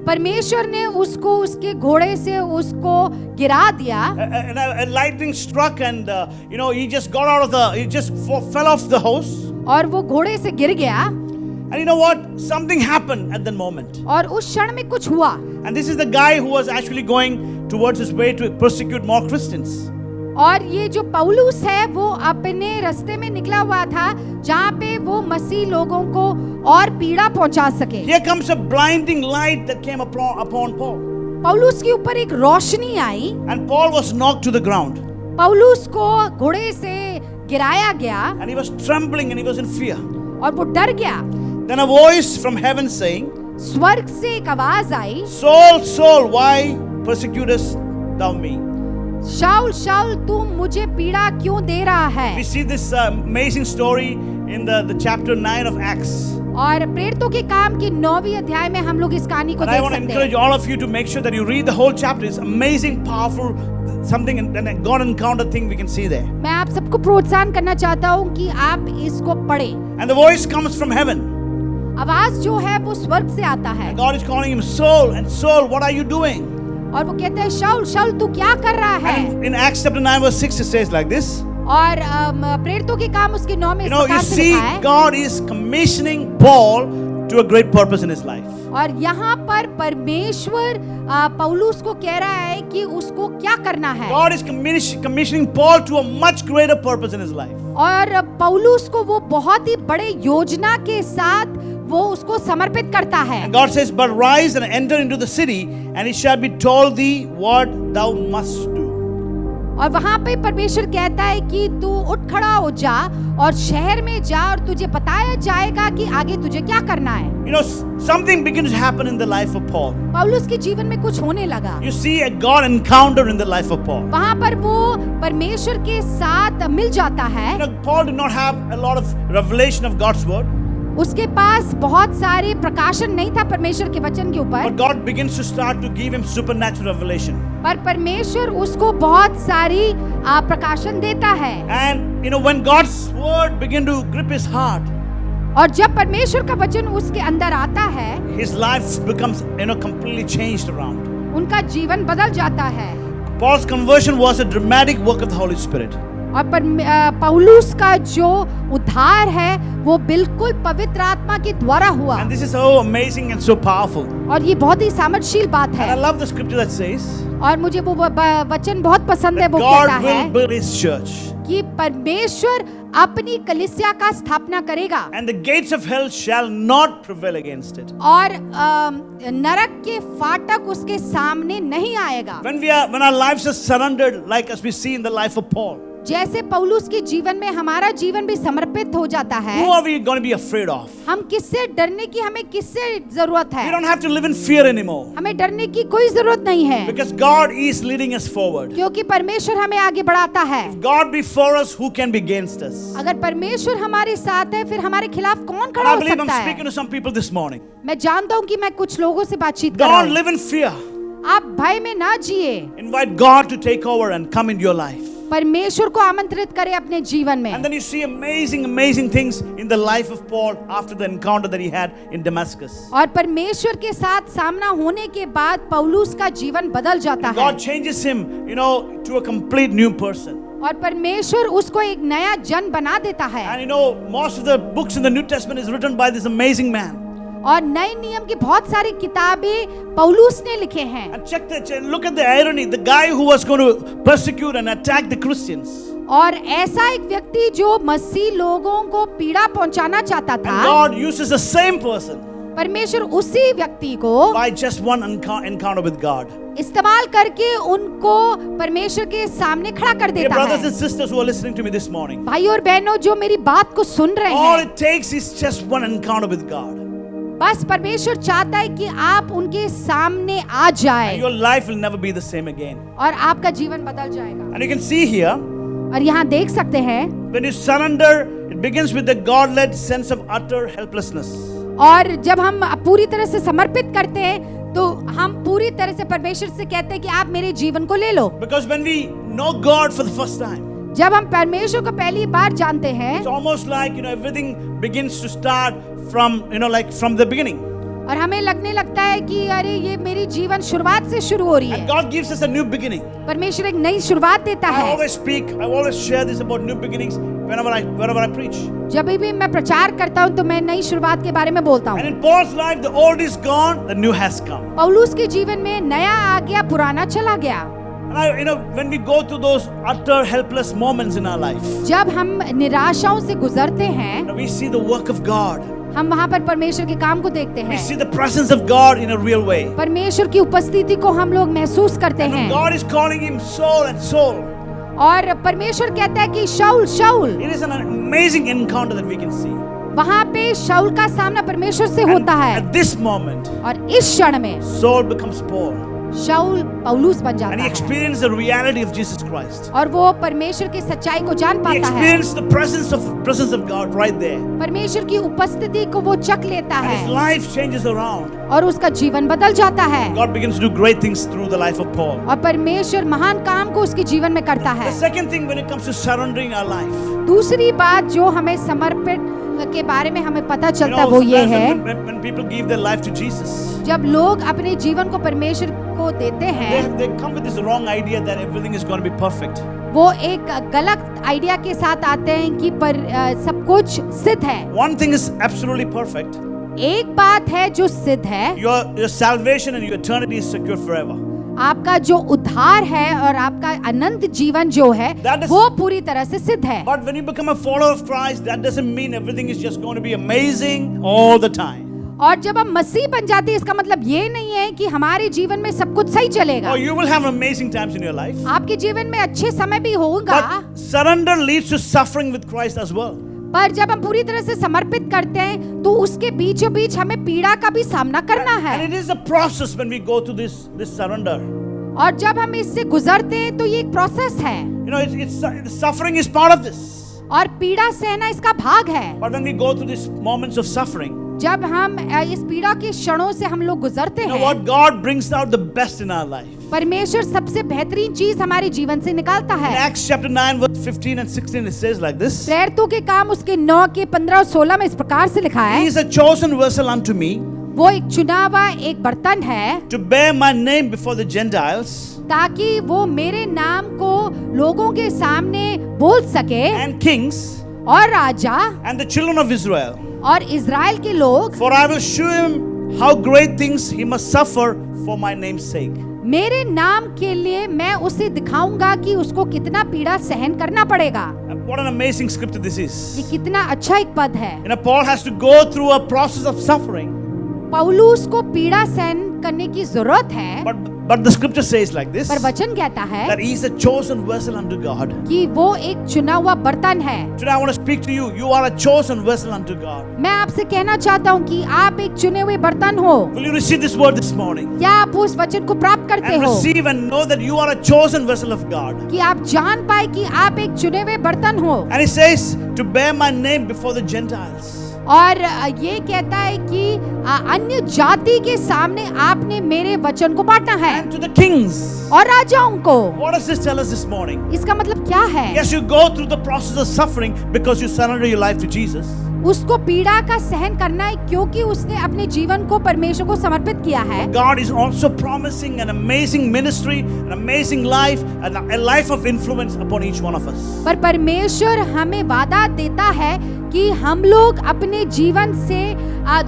परमेश्वर ने उसको उसके घोड़े से उसको गिरा दिया, And a lightning struck, and he just got out of he just fell off the horse. और वो घोड़े से गिर गया, And you know what? Something happened at that moment. और उस क्षण में कुछ हुआ। And this is the guy who was actually going towards his way to persecute more Christians. और ये जो पौलुस है वो अपने रास्ते में निकला हुआ था जहाँ पे वो मसीह लोगों को और पीड़ा पहुंचा सके। Here comes a blinding light that came upon Paul. पौलुस के ऊपर एक रोशनी आई, And Paul was knocked to the ground. पौलुस को घोड़े से गिराया गया And he was trembling and he was in fear. और वो डर गया। Then a voice from heaven saying, स्वर्ग से एक आवाज आई, Saul, Saul, why persecutest thou me? शाऊल शाऊल तू मुझे पीड़ा क्यों दे रहा है। We see this amazing story in the chapter 9 of Acts. और प्रेरितों के काम की 9वीं अध्याय में हम लोग इस कहानी को And I देख want to सकते encourage हैं। all of you to make sure that you read the whole chapter. It's amazing, powerful, something, and a God encounter thing we can see there. मैं आप सबको प्रोत्साहन करना चाहता हूँ कि आप इसको पढ़ें। And the voice comes from heaven. आवाज जो है वो स्वर्ग से आता है, And God is calling him, Saul, and Saul, what are you doing? और वो कहते हैं शाऊल शाऊल तू क्या कर रहा है। And in Acts chapter 9 verse 6 it says like this. और प्रेरितों के काम उसके 9 में इस You प्रकार से see, लिखा है। God is commissioning Paul to a great purpose in his life. और यहाँ पर परमेश्वर पौलुस को कह रहा है कि उसको क्या करना है। God is commissioning Paul to a much greater purpose in his life. और पौलुस को वो बहुत ही बड़े योजना के साथ वो उसको समर्पित करता है। And God says, but rise and enter into the city, and it shall be told thee what thou must do. और वहाँ पे परमेश्वर कहता है कि तू उठ खड़ा हो जा और शहर में जा और तुझे बताया जाएगा कि आगे तुझे क्या करना है। Something begins to happen in the life of Paul. पौलुस के जीवन में कुछ होने लगा। You see a God encounter in the life of Paul. वहाँ पर वो परमेश्वर के साथ मिल जाता है। Paul did not have a lot of revelation of God's word. उसके पास बहुत सारे प्रकाशन नहीं था परमेश्वर के वचन के ऊपर, But God begins to start to give him supernatural revelation. पर परमेश्वर उसको बहुत सारी प्रकाशन देता है। And when God's word begin to grip his heart, और जब परमेश्वर का वचन उसके अंदर आता है, his life becomes completely changed around. उनका जीवन बदल जाता है। Paul's conversion was a dramatic work of the Holy Spirit. और पौलुस का जो उद्धार है वो बिल्कुल पवित्र आत्मा के द्वारा हुआ। And this is so amazing and so powerful. और ये बहुत ही सामर्थ्यशील बात And I है। love the scripture that says, और मुझे वो वचन बहुत पसंद है। वो God कहता will है build his church. कि परमेश्वर अपनी कलीसिया का स्थापना करेगा And the gates of hell shall not prevail against it. और नरक के फाटक उसके सामने नहीं आएगा। When our lives are surrendered, like as we see in the life of Paul, जैसे पौलुस के जीवन में हमारा जीवन भी समर्पित हो जाता है, who are we going to be afraid of? हम किससे डरने की हमें किससे जरूरत We है? don't have to live in fear anymore. हमें डरने की कोई जरूरत नहीं है, Because God is leading us forward. क्योंकि परमेश्वर हमें आगे बढ़ाता है। If God be for us, who can be against us? अगर परमेश्वर हमारे साथ है फिर हमारे खिलाफ कौन And खड़ा I हो believe I'm सकता speaking है? to some people this morning. मैं जानता हूँ कि मैं कुछ लोगों से बातचीत कर रहा Don't हूँ। live in fear. आप भय में ना जिए, Invite God to take over and come into your life. परमेश्वर को आमंत्रित करें अपने जीवन में। And then you see amazing things in the life of Paul after the encounter that he had in Damascus. और परमेश्वर के साथ सामना होने के बाद पौलुस का जीवन बदल जाता है God changes him, to a complete new person. और परमेश्वर उसको एक नया जन बना देता है। And most of the books in the New Testament is written by this amazing man. और नए नियम की बहुत सारी किताबें पौलुस ने लिखे हैं। And look at the irony. The guy who was going to persecute and attack the Christians. और ऐसा एक व्यक्ति जो मसीह लोगों को पीड़ा पहुंचाना चाहता And था, God uses the same person परमेश्वर उसी व्यक्ति को by just one encounter with God. इस्तेमाल करके उनको परमेश्वर के सामने खड़ा कर Dear देता brothers है। and sisters who are listening to me this morning, भाई और बहनों जो मेरी बात को सुन रहे all हैं, it takes is just one encounter with God. बस परमेश्वर चाहता है कि आप उनके सामने आ And जाए your life will never be the same again. और आपका जीवन बदल जाएगा। And you can see here, और यहाँ देख सकते हैं when you surrender, it begins with the God-led sense of utter helplessness. और जब हम पूरी तरह से समर्पित करते हैं तो हम पूरी तरह से परमेश्वर से कहते हैं कि आप मेरे जीवन को ले लो। Because when we know God for the first time, जब हम परमेश्वर को पहली बार जानते हैं, it's almost like, everything begins to start from, like from the beginning. और हमें लगने लगता है कि अरे ये मेरी जीवन शुरुआत से शुरू हो रही And है। God gives us a new beginning. परमेश्वर एक नई शुरुआत देता I है। always share this about new beginnings wherever I preach. जब भी मैं प्रचार करता हूँ तो मैं नई शुरुआत के बारे में बोलता And हूँ। in Paul's life, the old is gone, the new has come. पौलुस के जीवन में नया आ गया, पुराना चला गया। And when we go through those utter helpless moments in our life, जब हम निराशाओं से गुजरते हैं, we see the work of God. हम वहाँ पर परमेश्वर के काम को देखते We हैं। see the presence of God in a real way. परमेश्वर की उपस्थिति को हम लोग महसूस करते And when हैं। God is calling him Saul and Saul, और परमेश्वर कहता है कि शाऊल शाऊल, it is an amazing encounter that we can see. वहाँ पे शाऊल का सामना परमेश्वर से And होता है। at this moment, और इस क्षण में Saul becomes Paul. शाऊल पौलुस बन And जाता he है experienced the reality of Jesus Christ. और वो परमेश्वर की सच्चाई को जान He पाता है। experienced the presence of God right there. परमेश्वर की उपस्थिति को वो चख लेता And his है life changes around. और उसका जीवन बदल जाता है। God begins to do great things through the life of Paul. और परमेश्वर महान काम को उसके जीवन में करता The है। second thing when it comes to surrendering our life, दूसरी बात जो हमें समर्पित के बारे में हमें पता चलता है वो sometimes ये है, when people give their life to Jesus, जब लोग अपने जीवन को परमेश्वर को देते हैं, they come with this wrong idea that everything is going to be perfect. वो एक गलत आइडिया के साथ आते हैं कि सब कुछ सिद्ध है। One thing is absolutely perfect. एक बात है जो सिद्ध है, Your salvation and your eternity is secure forever. आपका जो उद्धार है और आपका अनंत जीवन जो है That is- वो पूरी तरह से सिद्ध है। But when you become a follower of Christ, that doesn't mean everything is just going to be amazing all the time. और जब हम मसीह बन जाते हैं इसका मतलब ये नहीं है कि हमारे जीवन में सब कुछ सही चलेगा। Oh, you will have amazing times in your life. आपके जीवन में अच्छे समय भी होगा, But surrender leads to suffering with Christ as well. पर जब हम पूरी तरह से समर्पित करते हैं तो उसके बीचों बीच हमें पीड़ा का भी सामना करना And है। it is a process when we go to this surrender. और जब हम इससे गुजरते हैं तो ये एक प्रोसेस है Suffering is part of this. और पीड़ा सहना इसका भाग है। But when we go through these moments of suffering, जब हम इस पीड़ा के क्षणों से हम लोग गुजरते you know हैं, what? God brings out the best in our life. परमेश्वर सबसे बेहतरीन चीज हमारे जीवन से निकालता In है। Acts chapter 9 verse 15 and 16 it says like this. प्रेरितों के काम उसके 9 के 15 और 16 में इस प्रकार से लिखा He है, is a chosen vessel unto me वो एक चुना हुआ एक बर्तन है to bear my name before the Gentiles ताकि वो मेरे नाम को लोगों के सामने बोल सके and kings और राजा and the children of Israel. और इज़राइल के लोग, For I will show him how great things he must suffer for my name's sake. मेरे नाम के लिए मैं उसे दिखाऊंगा कि उसको कितना पीड़ा सहन करना पड़ेगा। And what an amazing scripture this is. ये कितना अच्छा एक पद है। You know, Paul has to go through a process of suffering. पौलुस को पीड़ा सहन करने की जरूरत है, But the scripture says like this, पर वचन कहता है that he is a chosen vessel unto God. कि वो एक चुना हुआ बर्तन है। Today I want to speak to you. You are a chosen vessel unto God. मैं आपसे कहना चाहता हूँ कि आप एक चुने हुए बर्तन हो। Will you receive this word this morning? क्या आप उस वचन को प्राप्त करते And हो receive and know that you are a chosen vessel of God. कि आप जान पाए कि आप एक चुने हुए बर्तन हो। And he says to bear my name before the Gentiles. और ये कहता है कि अन्य जाति के सामने आपने मेरे वचन को बांटना है And to the kings. और राजाओं को। What does this tell us this morning? इसका मतलब क्या है? Yes, you go through the process of suffering because you surrender your life to Jesus. उसको पीड़ा का सहन करना है क्योंकि उसने अपने जीवन को परमेश्वर को समर्पित किया है। God is also promising an amazing ministry, an amazing life, and a life of influence upon each one of us. पर परमेश्वर हमें वादा देता है कि हम लोग अपने जीवन से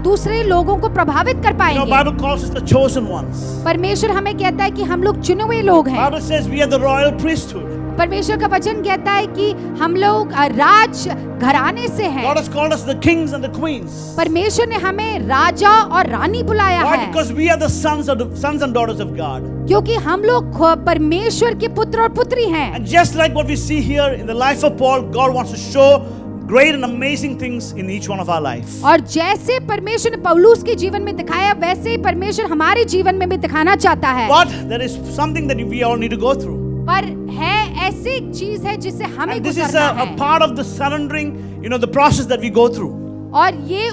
दूसरे लोगों को प्रभावित कर You know, पाएंगे। Bible calls us the chosen ones. परमेश्वर हमें कहता है कि हम लोग चुने हुए लोग हैं। Bible says we are the royal priesthood. परमेश्वर का वचन कहता है कि हम लोग राज घराने से हैं। God has called us the kings and the queens. परमेश्वर ने हमें राजा और रानी बुलाया Why? है Because we are the sons and daughters of God. क्योंकि हम लोग परमेश्वर के पुत्र और पुत्री हैं। And just like what we see here in the life of Paul, God wants to show great and amazing things in each one of our life. और जैसे परमेश्वर ने पौलुस के जीवन में दिखाया वैसे ही परमेश्वर हमारे जीवन में भी दिखाना चाहता है। But there is something that we all need to go through. पर है ऐसी एक चीज है जिससे हमें And this is गुजरना a है। part of the surrendering, the process that we go through. और ये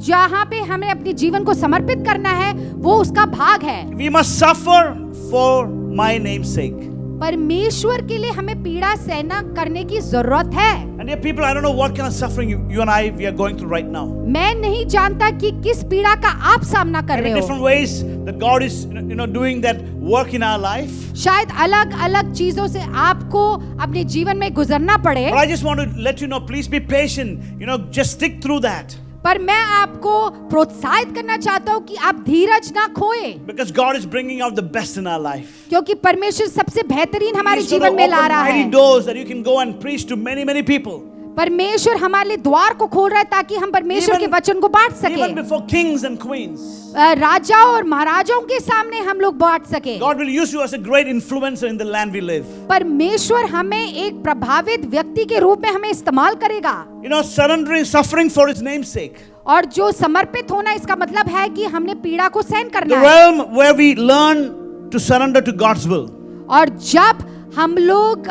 जहाँ पे हमें अपने जीवन को समर्पित करना है वो उसका भाग है। We must suffer for my name's sake. परमेश्वर के लिए हमें पीड़ा सहना करने की जरूरत है। And dear people, I don't know what kind of suffering you and I we are going through right now. मैं नहीं जानता कि किस पीड़ा का आप सामना कर रहे In different हो। ways that God is doing that work in our life. शायद अलग अलग चीजों से आपको अपने जीवन में गुजरना पड़े। But I just want to let you know, please be patient. Just stick through that. पर मैं आपको प्रोत्साहित करना चाहता हूँ कि आप धीरज ना खोए, Because God is bringing out the best in our life. क्योंकि परमेश्वर सबसे बेहतरीन हमारे He's going to जीवन में ला open रहा mighty है। doors that you can go and preach to many, many people. परमेश्वर हमारे लिए द्वार को खोल रहा है ताकि हम परमेश्वर के वचन को बांट Even सके। before kings and queens. राजाओं और महाराजाओं के सामने हम लोग बांट सके। God will use you as a great influencer in the land we live. परमेश्वर हमें एक प्रभावित व्यक्ति के रूप में हमें इस्तेमाल करेगा। Surrendering, suffering for His name's sake. और जो समर्पित होना इसका मतलब है कि हमने पीड़ा को सहन The करना है। realm where we learn to surrender to God's will. और जब हम लोग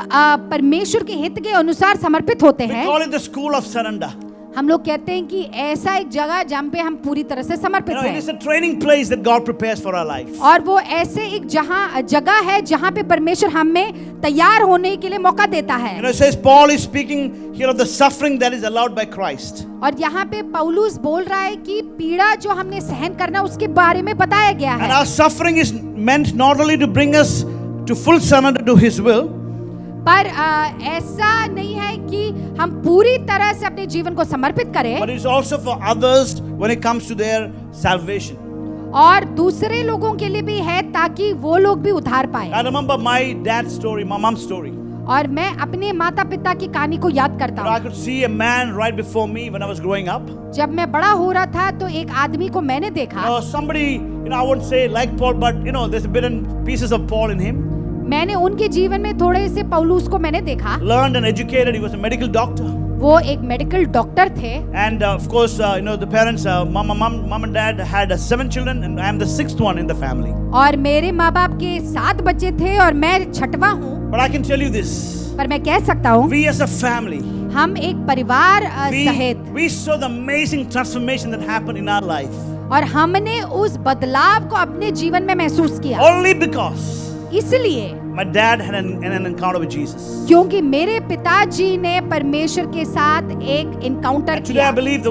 परमेश्वर के हित के अनुसार समर्पित होते We हैं, call it the school of surrender. हम लोग कहते हैं कि ऐसा एक जगह जहाँ पे हम पूरी तरह से समर्पित It is हैं। a training place that God prepares for our life. और वो ऐसे एक जगह है जहाँ पे परमेश्वर हमें तैयार होने के लिए मौका देता है। It says Paul is speaking here of the suffering that is allowed by Christ. और यहाँ पे पौलुस बोल रहा है कि पीड़ा जो हमने सहन करना उसके बारे में बताया गया And है। our suffering is meant not only to bring us to full surrender to His will, पर ऐसा नहीं है कि हम पूरी तरह से अपने जीवन को समर्पित करें, but it's also for others when it comes to their salvation. और दूसरे लोगों के लिए भी है ताकि वो लोग भी उद्धार पाए। I remember my dad's story, my mom's story. और मैं अपने माता पिता की कहानी को याद करता I हूँ। could see a man right before me when I was growing up. जब मैं बड़ा हो रहा था तो एक आदमी को मैंने देखा। Somebody, I wouldn't say like Paul, but there's a bit and pieces of Paul in him. मैंने उनके जीवन में थोड़े से पौलुस को मैंने देखा। Learned and educated, he was a medical doctor. वो एक मेडिकल डॉक्टर थे। And of course, the parents, mom and dad had 7 children, and I am the 6th one in the family. और मेरे माँ बाप के 7 बच्चे थे और मैं छठवां हूँ। But I can tell you this: पर मैं कह सकता हूँ we as a family, हम एक परिवार सहित, we saw the amazing transformation that happened in our life. और हमने उस बदलाव को अपने जीवन में महसूस किया। Only because इसलिए my dad had an encounter with Jesus. क्योंकि मेरे पिताजी ने परमेश्वर के साथ एक इनकाउंटर Today I किया। believe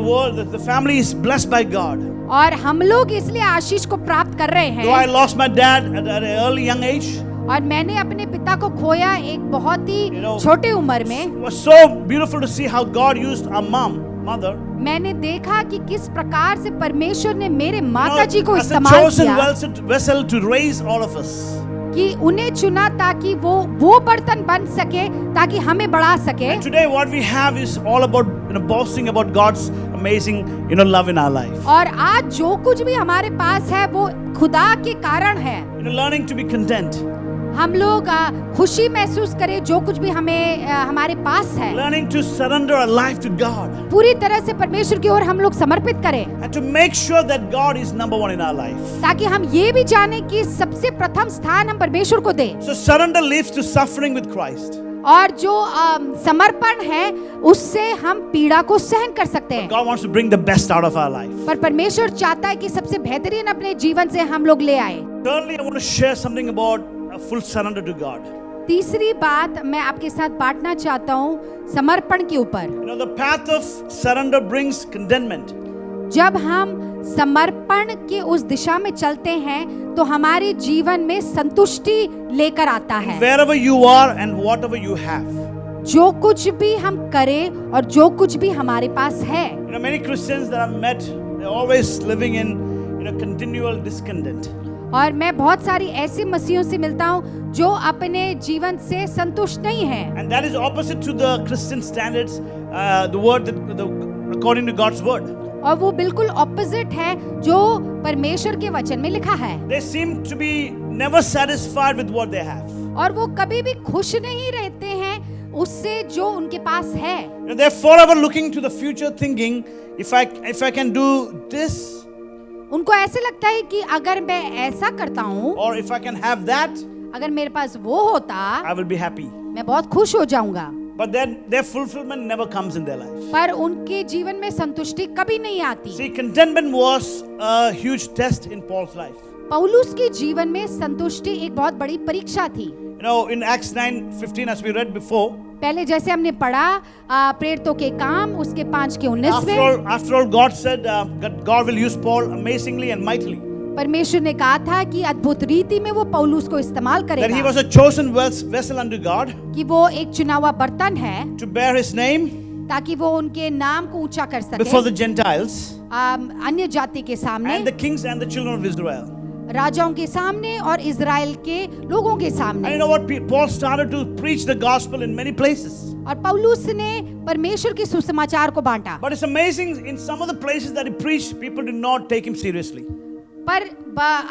the family is blessed by God. और हम लोग इसलिए आशीष को प्राप्त कर रहे Though I हैं। lost my dad at an early young age, और मैंने अपने पिता को खोया एक बहुत ही know, छोटे उम्र में। it was so beautiful to see how God used our mother, मैंने देखा कि किस प्रकार से परमेश्वर ने मेरे माता जी को as a इस्तेमाल chosen किया vessel to raise all of us. कि उन्हें चुना ताकि वो बर्तन बन सके ताकि हमें बढ़ा सके। And today what we have is all about boasting about God's amazing love in our life. और आज जो कुछ भी हमारे पास है वो खुदा के कारण है। Learning to be content. हम लोग खुशी महसूस करें जो कुछ भी हमें हमारे पास है। Learning to surrender our life to God. पूरी तरह से परमेश्वर की ओर हम लोग समर्पित करें And to make sure that God is number one in our life. ताकि हम ये भी जाने कि सबसे प्रथम स्थान हम परमेश्वर को दें। So surrender leads to suffering with Christ. और जो समर्पण है उससे हम पीड़ा को सहन कर सकते हैं। God wants to bring the best out of our life. पर परमेश्वर चाहता है कि सबसे बेहतरीन अपने जीवन से हम लोग ले आए। Thirdly, I want to share something about a full surrender to God. तीसरी बात मैं आपके साथ बांटना चाहता हूँ समर्पण के ऊपर। The path of surrender brings contentment. जब हम समर्पण के उस दिशा में चलते हैं तो हमारे जीवन में संतुष्टि लेकर आता है। Wherever you are and whatever you have. जो कुछ भी हम करें और जो कुछ भी हमारे पास है। Many Christians that I've met, they're always living in continual discontent. और मैं बहुत सारी ऐसे मसीहों से मिलता हूँ जो अपने जीवन से संतुष्ट नहीं है। And that is opposite to the Christian standards, the word according to God's word. और वो बिल्कुल ऑपोजिट है जो परमेश्वर के वचन में लिखा है। They seem to be never satisfied with what they have. और वो कभी भी खुश नहीं रहते हैं उससे जो उनके पास है। They're forever looking to the future, thinking, if I can do this, उनको ऐसे लगता है कि अगर मैं ऐसा करता हूँ or if I can have that, अगर मेरे पास वो होता I will be happy. मैं बहुत खुश हो जाऊंगा। but then their fulfillment never comes in their life. पर उनके जीवन में संतुष्टि कभी नहीं आती। See, contentment was a huge test in Paul's life. पौलुस के जीवन में संतुष्टि एक बहुत बड़ी परीक्षा थी। You know, in Acts 9:15, as we read before, पहले जैसे हमने पढ़ा प्रेरितों के काम उसके 5 के 19 में, after all, God said that God will use Paul amazingly and mightily. परमेश्वर ने कहा था कि अद्भुत रीति में वो पौलुस को इस्तेमाल That he करेगा, was a chosen vessel unto God कि वो एक चुना हुआ बर्तन है to bear His name ताकि वो उनके नाम को ऊंचा कर before the सके Gentiles अन्य जाति के सामने, and the kings and the children of Israel. राजाओं के सामने और इजराइल के लोगों के And you सामने। know what? Paul started to preach the gospel in many places. और पौलुस ने परमेश्वर के सुसमाचार को बांटा, But it's amazing, in some of the places that he preached, people did not take him seriously. पर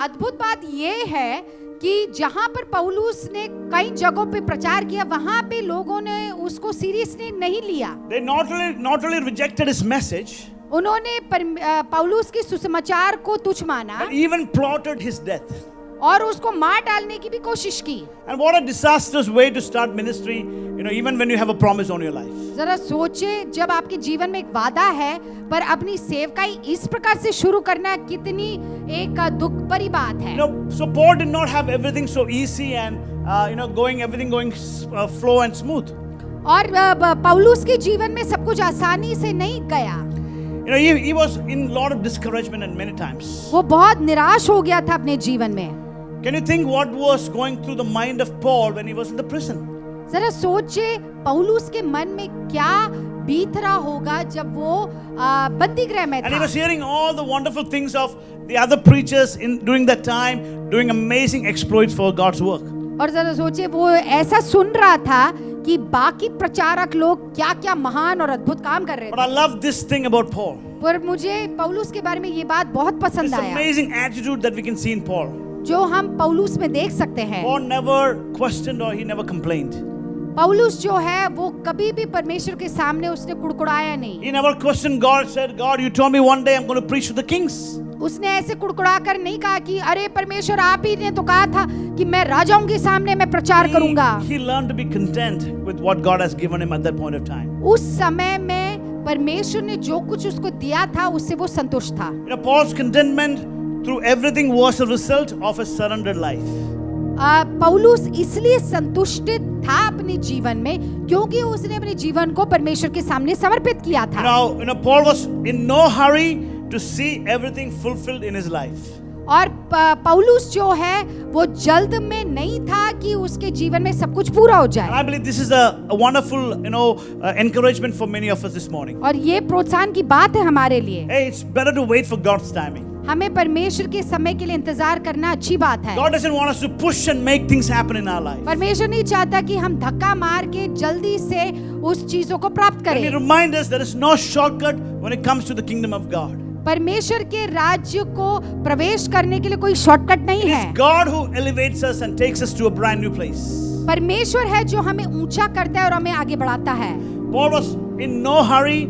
अद्भुत बात ये है कि जहां पर पौलुस ने कई जगहों पे प्रचार किया वहां पे लोगों ने उसको सीरियसली नहीं लिया। They not only rejected his message, उन्होंने पौलुस के सुसमाचार को तुच्छ माना but even plotted his death. और उसको मार डालने की भी कोशिश की। And what a disastrous way to start ministry, you know, even when you have a promise on your life. जरा सोचे, जब आपके जीवन में एक वादा है पर अपनी सेवकाई इस प्रकार से शुरू करना कितनी एक दुख भरी बात है। You know, so Paul did not have everything so easy and everything going flow and smooth. और पौलुस के जीवन में सब कुछ आसानी से नहीं गया। You know, he was in a lot of discouragement and many times. वो बहुत निराश हो गया था अपने जीवन में। Can you think what was going through the mind of Paul when he was in the prison? जरा सोचे पौलुस के मन में क्या बीत रहा होगा जब वो बंदी गृह में And he था। was hearing all the wonderful things of the other preachers during that time, doing amazing exploits for God's work. और जरा सोचे वो ऐसा सुन रहा था कि बाकी प्रचारक लोग क्या क्या महान और अद्भुत काम कर रहे But थे। I love this thing about Paul. पर मुझे पौलुस के बारे में ये बात बहुत This पसंद आया amazing attitude that we can see in Paul. जो हम पौलुस में देख सकते हैं। Paul never questioned or he never complained. पौलुस जो है वो कभी भी परमेश्वर के सामने उसने कुड़कुड़ाया नहीं। He never questioned God, said, God, you told me one day I'm going to preach to the kings. उसने ऐसे कुड़कुड़ा कर नहीं कहा कि अरे परमेश्वर आप ही ने तो कहा था कि मैं राजाओं के सामने मैं प्रचार करूंगा। He learned to be content with what God has given him at that point of time. उस समय में परमेश्वर ने जो कुछ उसको दिया था उससे वो संतुष्ट था। You know, Paul's contentment through everything was a result of a surrendered life. पौलुस इसलिए संतुष्ट था अपने जीवन में क्योंकि उसने अपने जीवन को परमेश्वर के सामने समर्पित किया था। You know, Paul was in no hurry to see everything fulfilled in his life. और पौलुस जो है वो जल्द में नहीं था कि उसके जीवन में सब कुछ पूरा हो And जाए। I believe this is a wonderful, encouragement for many of us this morning. और ये प्रोत्साहन की बात है हमारे लिए। Hey, it's better to wait for God's timing. हमें परमेश्वर के समय के लिए इंतजार करना अच्छी बात है। God doesn't want us to push and make things happen in our life. परमेश्वर नहीं चाहता कि हम धक्का मार के जल्दी से उस चीजों को प्राप्त Let me करें। remind us there is no shortcut when it comes to the kingdom of God. परमेश्वर के राज्य को प्रवेश करने के लिए कोई शॉर्टकट नहीं It है। is God who elevates us and takes us to a brand new place. परमेश्वर है जो हमें ऊंचा करता है और हमें आगे बढ़ाता है। Paul was in no hurry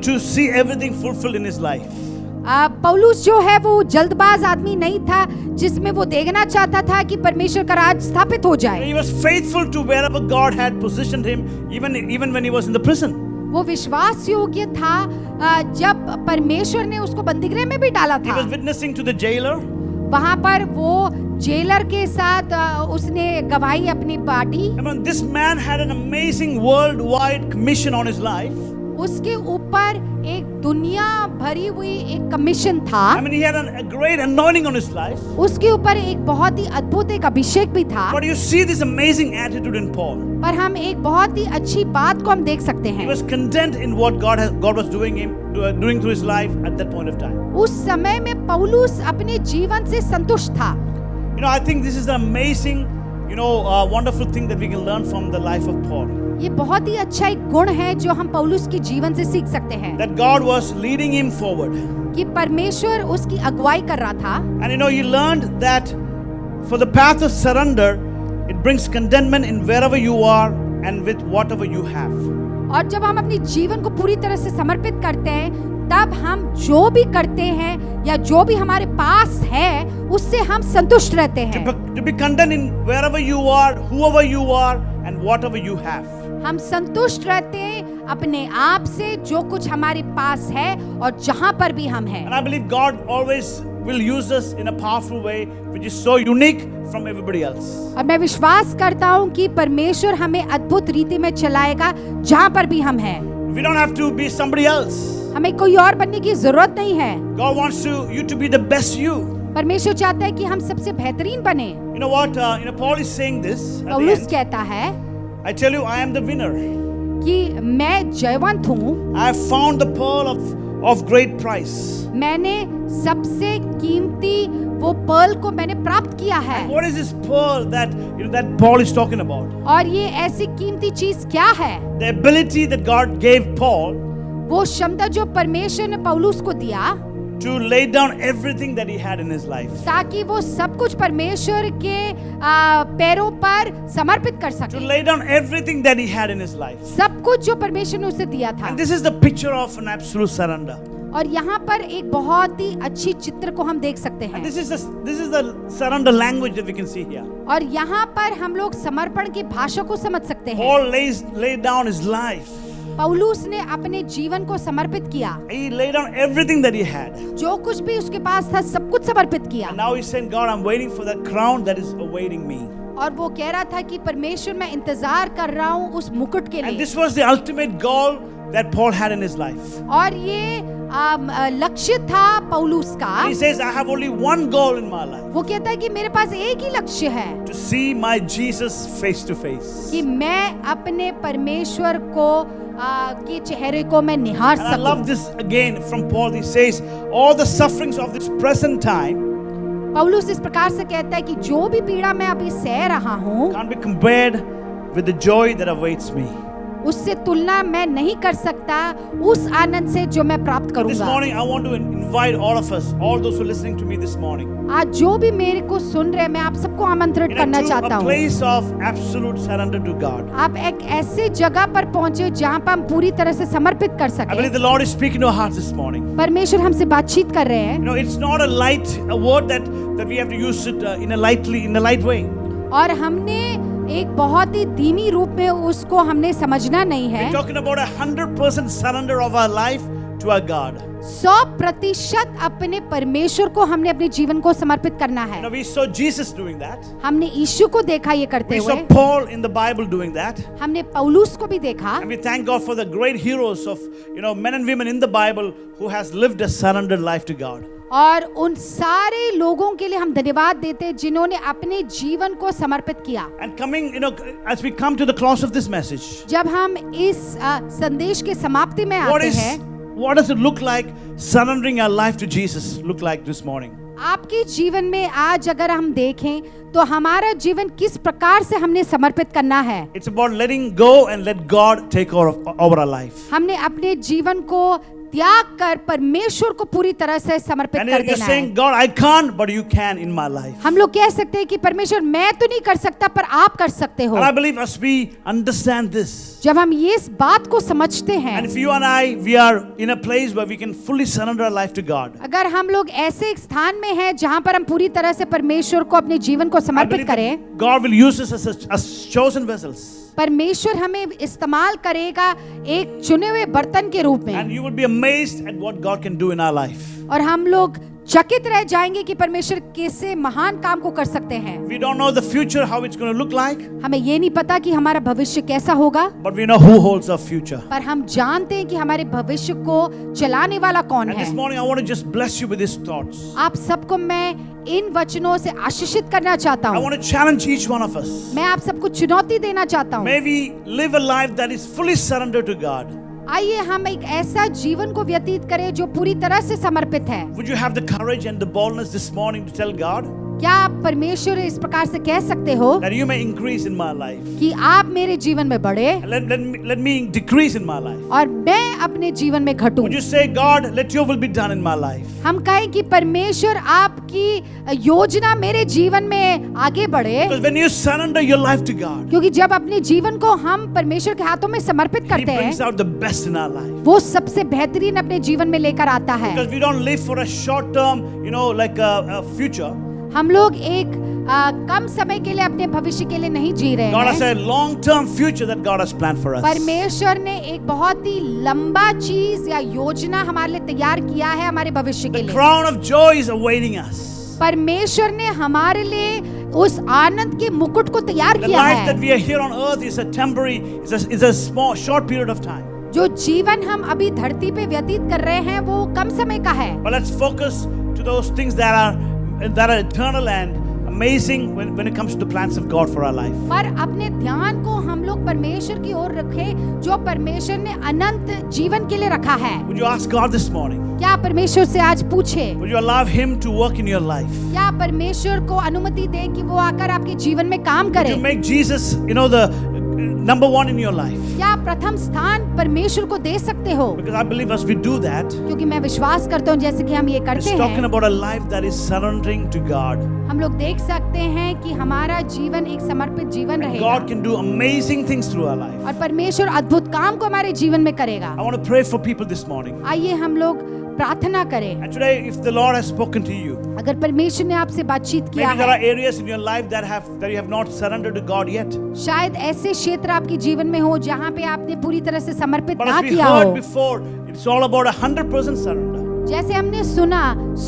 to see everything fulfilled in his life. पौलुस जो है वो जल्दबाज आदमी नहीं था जिसमें वो देखना चाहता था कि परमेश्वर का राज स्थापित हो जाए। He was faithful to wherever God had positioned him, even when he was in the prison. वो विश्वास योग्य था जब परमेश्वर ने उसको बंदीगृह में भी डाला He था। was witnessing to the jailer. वहां पर वो जेलर के साथ उसने गवाही अपनी बांटी। I mean, this man had an amazing worldwide commission on his life. उसके ऊपर एक दुनिया भरी हुई एक कमीशन था। I mean, he had a great anointing on his life. उसके ऊपर एक बहुत ही अद्भुत एक अभिषेक भी था। But you see this amazing attitude in Paul. पर हम एक बहुत ही अच्छी बात को हम देख सकते He हैं। was content in what God was doing through his life at that point of time. उस समय में पौलुस अपने जीवन से संतुष्ट था। You know, I think this is an amazing, wonderful thing that we can learn from the life of Paul. ये बहुत ही अच्छा एक गुण है जो हम पौलुस के जीवन से सीख सकते हैं That God was leading him forward. कि परमेश्वर उसकी अगुवाई कर रहा था। And he learned that for the path of surrender, it brings contentment in wherever you are and with whatever you have. और जब हम अपने जीवन को पूरी तरह से समर्पित करते हैं तब हम जो भी करते हैं या जो भी हमारे पास है उससे हम संतुष्ट रहते हैं। To be content in wherever you are, whoever you are, and whatever you have. हम संतुष्ट रहते हैं अपने आप से, जो कुछ हमारे पास है और जहां पर भी हम हैं। And I believe God always will use us in a powerful way, which is so unique from everybody else. और मैं विश्वास करता हूं कि परमेश्वर हमें अद्भुत रीति में चलाएगा जहां पर भी हम हैं। We don't have to be somebody else. हमें कोई और बनने की जरूरत नहीं है। God wants you to be the best you. परमेश्वर चाहता है कि हम सबसे बेहतरीन बने। You know what? Paul is saying this at the पौलुस end. कहता है I tell you, I am the winner. कि मैं जयवंत हूँ, I have found the pearl of great price. मैंने सबसे कीमती वो पर्ल को मैंने प्राप्त किया है। What is this pearl that Paul is talking about? और ये ऐसी कीमती चीज क्या है? The ability that God gave Paul वो क्षमता जो परमेश्वर ने पौलुस को दिया to lay down everything that he had in his life. ताकि वो सब कुछ परमेश्वर के पैरों पर समर्पित कर To सके। lay down everything that he had in his life. सब कुछ जो परमेश्वर ने उसे दिया था। And this is the picture of an absolute surrender. और यहाँ पर एक बहुत ही अच्छी चित्र को हम देख सकते हैं। And this is the surrender language that we can see here. और यहाँ पर हम लोग समर्पण की भाषा को समझ सकते हैं। Paul laid down his life. पौलुस ने अपने जीवन को समर्पित किया। He laid down everything that he had. जो कुछ भी उसके पास था सब कुछ समर्पित किया। And now he's saying, God, I'm waiting for that crown that is awaiting me. और वो कह रहा था कि परमेश्वर मैं इंतजार कर रहा हूँ उस मुकुट के And लिए। this was the ultimate goal that Paul had in his life. और ये लक्ष्य था पौलुस का। He says, I have only one goal in my life. वो कहता है कि मेरे पास एक ही लक्ष्य है To see my Jesus face to face. कि मैं अपने परमेश्वर को के चेहरे को मैं निहार And I love सकूं। this again from Paul. He says, all the sufferings of this present time पौलुस इस प्रकार से कहता है कि जो भी पीड़ा मैं अभी सह रहा हूँ can't be compared with the joy that awaits me. उससे तुलना मैं नहीं कर सकता उस आनंद से जो मैं प्राप्त This करूंगा। morning, I want to invite all of us, all those who are listening to me this morning, आज जो भी मेरे को सुन रहे हैं मैं आप सबको आमंत्रित करना चाहता to a हूँ। place of absolute surrender to God. आप एक ऐसे जगह पर पहुंचे जहाँ पर हम पूरी तरह से समर्पित कर I सके। believe the Lord is speaking to our hearts this morning. परमेश्वर हमसे बातचीत कर रहे हैं। You know, it's not a word that we have to use it in a light way. और हमने एक बहुत ही धीमी रूप में उसको हमने समझना नहीं है। We're talking about 100% surrender of our life to our God. 100% अपने परमेश्वर को हमने अपने जीवन को समर्पित करना है। You know, we saw Jesus doing that. हमने यीशु को देखा ये करते We saw हुए, Paul in the Bible doing that. हमने पौलुस को भी देखा। And we thank God for the great heroes of, men and women in the Bible who has lived a surrendered life to God. और उन सारे लोगों के लिए हम धन्यवाद देते हैं जिन्होंने अपने जीवन को समर्पित किया। And coming, as we come to the close of this message, जब हम इस संदेश के समाप्ति में आते हैं, what does it look like surrendering our life to Jesus look like this morning? आपके जीवन में आज अगर हम देखें तो हमारा जीवन किस प्रकार से हमने समर्पित करना है। It's about letting go and let God take over our life. हमने अपने जीवन को त्याग कर परमेश्वर को पूरी तरह से समर्पित And कर you're देना saying, है। God, I can't, but you can in my life. हम लोग कह सकते हैं कि परमेश्वर मैं तो नहीं कर सकता पर आप कर सकते हो। And I believe as we understand this, जब हम ये इस बात को समझते हैं, and if you and I, we are in a place where we can fully surrender our life to God. अगर हम लोग ऐसे एक स्थान में हैं जहां पर हम पूरी तरह से परमेश्वर को अपने जीवन को I समर्पित believe that करें, God will use us as chosen vessels. परमेश्वर हमें इस्तेमाल करेगा एक चुने हुए बर्तन के रूप And में। you will be amazed at what God can do in our life. और हम लोग चकित रह जाएंगे कि परमेश्वर कैसे महान काम को कर सकते हैं। We don't know the future, how it's going to look like, हमें ये नहीं पता कि हमारा भविष्य कैसा होगा, but we know who holds our future. पर हम जानते हैं कि हमारे भविष्य को चलाने वाला कौन And है। this morning, I want to just bless you with these thoughts. आप सबको मैं इन वचनों से आशीषित करना चाहता I हूँ। want to challenge each one of us. मैं आप सबको चुनौती देना चाहता हूँ। May we live a life that is fully surrendered to God. आइए हम एक ऐसा जीवन को व्यतीत करें जो पूरी तरह से समर्पित है। Would you have the courage and the boldness this morning to tell God क्या आप परमेश्वर इस प्रकार से कह सकते हो that you may increase in my life? कि आप मेरे जीवन में बढ़े And let me decrease in my life. और मैं अपने जीवन में घटूं। Would you say, God, let your will be done in my life? हम कहें कि परमेश्वर आपकी योजना मेरे जीवन में आगे बढ़े, Because when you surrender your life to God, क्योंकि जब अपने जीवन को हम परमेश्वर के हाथों में समर्पित He करते brings हैं out the best in our life. वो सबसे बेहतरीन अपने जीवन में लेकर आता है। Because we don't live for a short term, like a future. हम लोग एक कम समय के लिए अपने भविष्य के लिए नहीं जी रहे God has हैं। a long-term future that God has planned for us. परमेश्वर ने एक बहुत ही लंबा चीज या योजना हमारे लिए तैयार किया है हमारे भविष्य के The लिए। crown of joy is awaiting us. परमेश्वर ने हमारे लिए उस आनंद के मुकुट को तैयार The किया life that है। we are here on earth is a temporary, is a small, short period of time. जो जीवन हम अभी धरती पे व्यतीत कर रहे हैं वो कम समय का है। But let's focus to those things that are eternal and amazing when it comes to the plans of God for our life. पर अपने ध्यान को हम लोग परमेश्वर की ओर रखें जो परमेश्वर ने अनंत जीवन के लिए रखा है। Would you ask God this morning? क्या परमेश्वर से आज पूछे? Would you allow Him to work in your life? क्या परमेश्वर को अनुमति दे कि वो आकर आपके जीवन में काम करे? To make Jesus, the number one in your life. क्या प्रथम स्थान परमेश्वर को दे सकते हो? Because I believe as we do that, क्योंकि मैं विश्वास करता हूँ जैसे कि हम ये it's करते talking हैं, about a life that is surrendering to God. हम लोग देख सकते हैं कि हमारा जीवन एक समर्पित जीवन And रहेगा God can do amazing things through our life. और परमेश्वर अद्भुत काम को हमारे जीवन में करेगा। I want to pray for people this morning. आइए हम लोग प्रार्थना करें। And today, if the Lord has spoken to you, अगर परमेश्वर ने आपसे बातचीत किया maybe there are है, areas in your life that you have not surrendered to God yet. शायद ऐसे क्षेत्र आपके जीवन में हो जहाँ पे आपने पूरी तरह से समर्पित But ना as we किया heard हो। before, it's all about 100% surrender. जैसे हमने सुना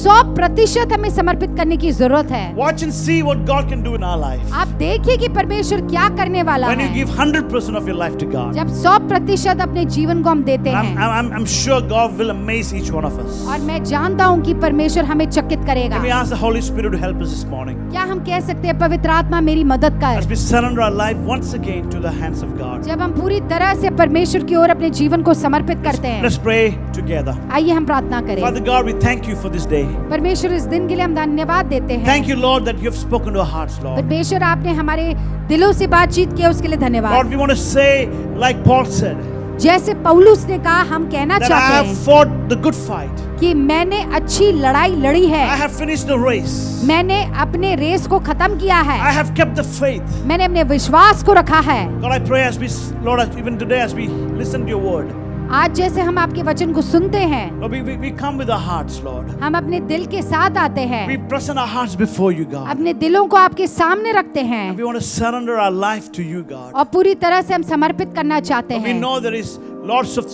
100% हमें समर्पित करने की जरूरत है। Watch and see what God can do in our life. आप देखिए कि परमेश्वर क्या करने वाला When you है give 100% of your life to God, जब 100% अपने जीवन को हम देते हैं। I'm sure God will amaze each one of us. और मैं जानता हूँ कि परमेश्वर हमें चकित करेगा। Let me ask the Holy Spirit to help us this morning क्या हम कह सकते हैं पवित्र आत्मा मेरी मदद कर? as we surrender our life once again to the hands of God. जब हम पूरी तरह से परमेश्वर की ओर अपने जीवन को समर्पित करते हैं, Let's pray together. आइए हम प्रार्थना करें। Father God, we thank you for this day. परमेश्वर इस दिन के लिए हम धन्यवाद देते हैं। Thank you, Lord, that you have spoken to our hearts, Lord. परमेश्वर आपने हमारे दिलों से बातचीत किया उसके लिए Lord, धन्यवाद। we want to say, like Paul said, जैसे पौलुस ने कहा हम कहना that I चाहते have हैं fought the good fight. कि मैंने अच्छी लड़ाई लड़ी I है, have finished the race. मैंने अपने रेस को खत्म किया I है, have kept the faith. मैंने अपने विश्वास को रखा है। God, I pray as we, Lord, even today as we listen to your word, आज जैसे हम आपके वचन को सुनते हैं, Lord, we come with our hearts, Lord. हम अपने दिल के साथ आते We हैं, present our hearts before you, God. अपने दिलों को आपके सामने रखते हैं We want to surrender our life to you, God. और पूरी तरह से हम समर्पित करना चाहते We हैं। know there is lots of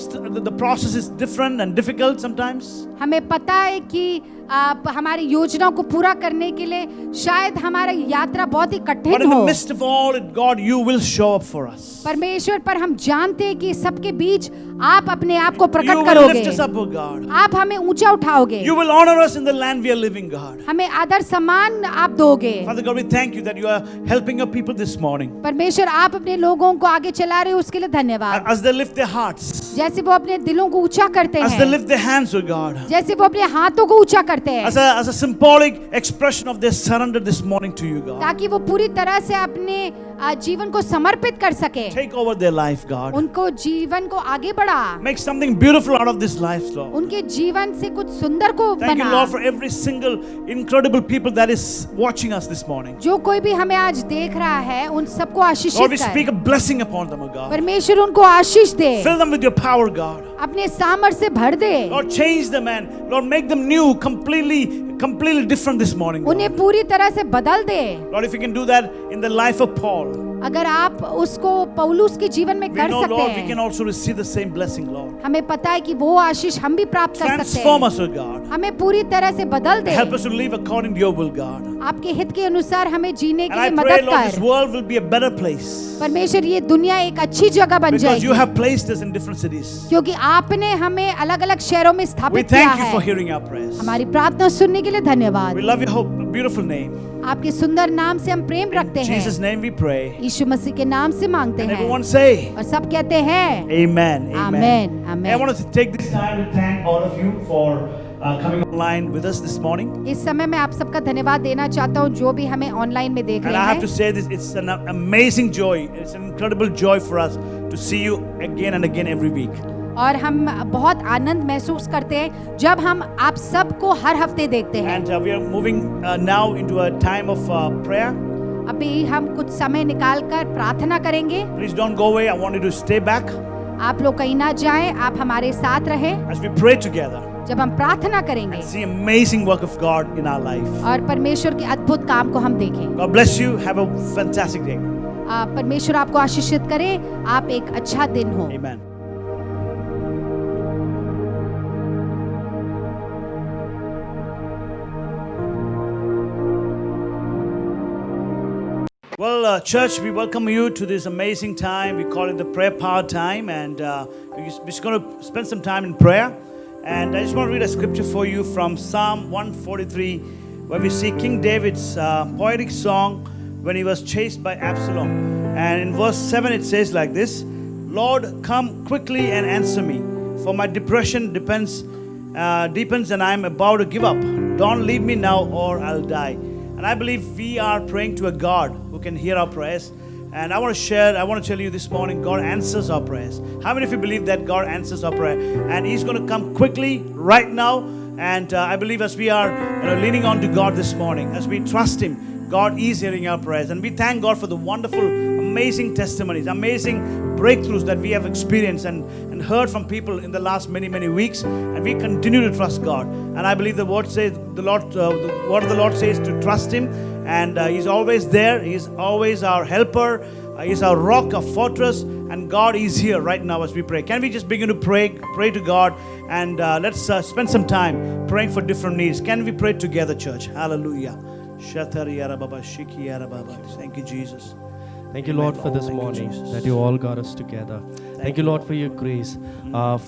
the process is different and difficult sometimes. हमें पता है कि आप हमारी योजनाओं को पूरा करने के लिए शायद हमारी यात्रा बहुत ही But कठिन in the हो, midst of all it, God, you will show up for us. परमेश्वर, पर हम जानते हैं कि सबके बीच आप अपने आप को You प्रकट will करोगे, lift us up, oh God. आप हमें ऊंचा उठाओगे, You will honor us in the land we are living, God. हमें आदर सम्मान आप दोगे। Father God, we thank you that you are helping your people this morning. परमेश्वर, आप अपने लोगों को आगे चला रहे हो उसके लिए धन्यवाद। As they lift their hearts, जैसे वो अपने दिलों को ऊंचा करते as they हैं, lift their hands, oh God, जैसे वो अपने हाथों को ऊंचा करते हैं, as a symbolic expression of their surrender this morning to you, God. ताकि वो पूरी तरह से अपने जीवन को समर्पित कर सके, Take over their life, God. उनको जीवन को आगे बढ़ा, Make something beautiful out of this life, Lord. उनके जीवन से कुछ सुंदर को Thank you, बना। Lord, for every single incredible people that is watching us this morning. जो कोई भी हमें आज देख रहा है उन सबको Lord, आशीषित we speak कर, a blessing upon them, oh God. परमेश्वर उनको आशीष दे, Fill them with your power, God. अपने सामर्थ से भर दे, Lord, change them and Lord, make them new, completely different this morning, God. उन्हें पूरी तरह से बदल दे। Lord, if you can do that in the life of Paul, अगर आप उसको पौलुस के जीवन में we कर know, सकते Lord, we can हैं, also receive the same blessing, Lord. हमें पता है कि वो आशीष हम भी प्राप्त कर सकते Transform हैं। us, oh God. हमें पूरी तरह से बदल दे, Help us to live according to your will, God. आपके हित के अनुसार हमें जीने के And I लिए pray, मदद Lord, this कर। world will be a better place परमेश्वर, ये दुनिया एक अच्छी जगह बन because you जाएगी, have placed us in different cities. क्योंकि आपने हमें अलग अलग शहरों में We स्थापित किया thank you for है। hearing our prayers. हमारी प्रार्थना सुनने के लिए धन्यवाद। We love your beautiful name. आपके सुंदर नाम से हम प्रेम रखते In हैं, Jesus' name we pray. यीशु मसीह के नाम से मांगते And हैं everyone say, और सब कहते हैं Amen. Amen, I amen. want to take this time to thank all of you for coming online with us this morning. इस समय मैं आप सबका धन्यवाद देना चाहता हूँ जो भी हमें ऑनलाइन में देख And रहे I have to हैं, say this, it's an amazing joy. It's an incredible joy for us to see you again and again every week. और हम बहुत आनंद महसूस करते हैं जब हम आप सबको हर हफ्ते देखते हैं। And we are moving now into a time of prayer. अभी हम कुछ समय निकाल कर प्रार्थना करेंगे। Please don't go away. I want you to stay back आप लोग कहीं ना जाएं, आप हमारे साथ रहें। as we pray together. जब हम प्रार्थना करेंगे see amazing work of God in our life. और परमेश्वर के अद्भुत काम को हम देखें। God bless you. Have a fantastic day. परमेश्वर आपको आशीषित करे। आप एक अच्छा दिन हो। Amen. Well, church, we welcome you to this amazing time. We call it the prayer power time, and we're just going to spend some time in prayer. And I just want to read a scripture for you from Psalm 143, where we see King David's poetic song when he was chased by Absalom. And in verse 7, it says like this: Lord, come quickly and answer me, for my depression deepens, and I am about to give up. Don't leave me now, or I'll die. And I believe we are praying to a God who can hear our prayers. And I want to tell you this morning, God answers our prayers. How many of you believe that God answers our prayer? And He's going to come quickly right now. And I believe as we are leaning on to God this morning, as we trust Him, God is hearing our prayers. And we thank God for the wonderful, amazing testimonies, amazing breakthroughs that we have experienced and heard from people in the last many, many weeks. And we continue to trust God. And I believe the word says, the word of the Lord says to trust Him. And He's always there. He's always our helper. He's our rock, our fortress. And God is here right now as we pray. Can we just begin to pray to God? And let's spend some time praying for different needs. Can we pray together, church? Hallelujah. Thank you, Jesus. Thank you, Lord, for this morning that you all got us together. Thank you, Lord, for your grace,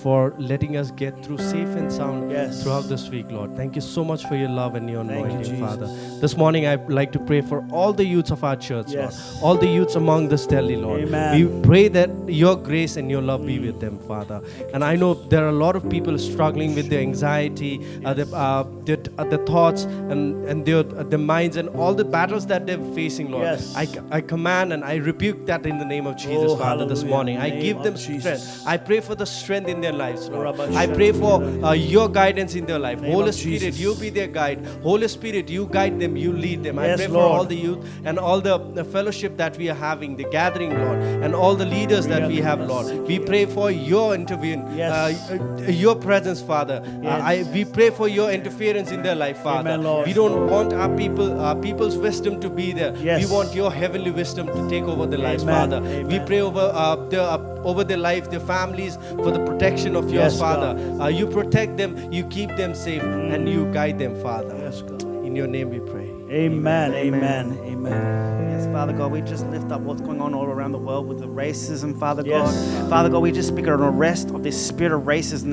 for letting us get through safe and sound throughout this week, Lord. Thank you so much for your love and your anointing, Father. This morning, I'd like to pray for all the youths of our church, Lord. All the youths among this Delhi, Lord. Amen. We pray that your grace and your love be with them, Father. And I know there are a lot of people struggling with their anxiety, the thoughts, and their minds, and all the battles that they're facing, Lord. Yes. I command and I rebuke that in the name of Jesus, Father, this hallelujah. morning. I Name give them of strength. Jesus. I pray for the strength in their lives, Lord. Rabba I pray for your guidance in their life. Name Holy of Spirit, Jesus. you be their guide. Holy Spirit, you guide them, you lead them. I Yes, pray for Lord. all the youth and all the fellowship that we are having, the gathering, Lord, and all the leaders that we have, Lord. We pray for your intervene, your presence, Father. We pray for your interference in their life, Father. Amen, Lord. We don't want our people's wisdom to be there. Yes. We want your heavenly wisdom to take over their lives, Amen. Father. Amen. We pray over their life, their families, for the protection of yours, Yes, Father. You protect them, you keep them safe, and you guide them, Father. Yes, God. In your name we pray. Amen. Amen. Amen. Yes, Father God, we just lift up what's going on all around the world with the racism, Father God. Yes. Father God, we just speak an arrest of this spirit of racism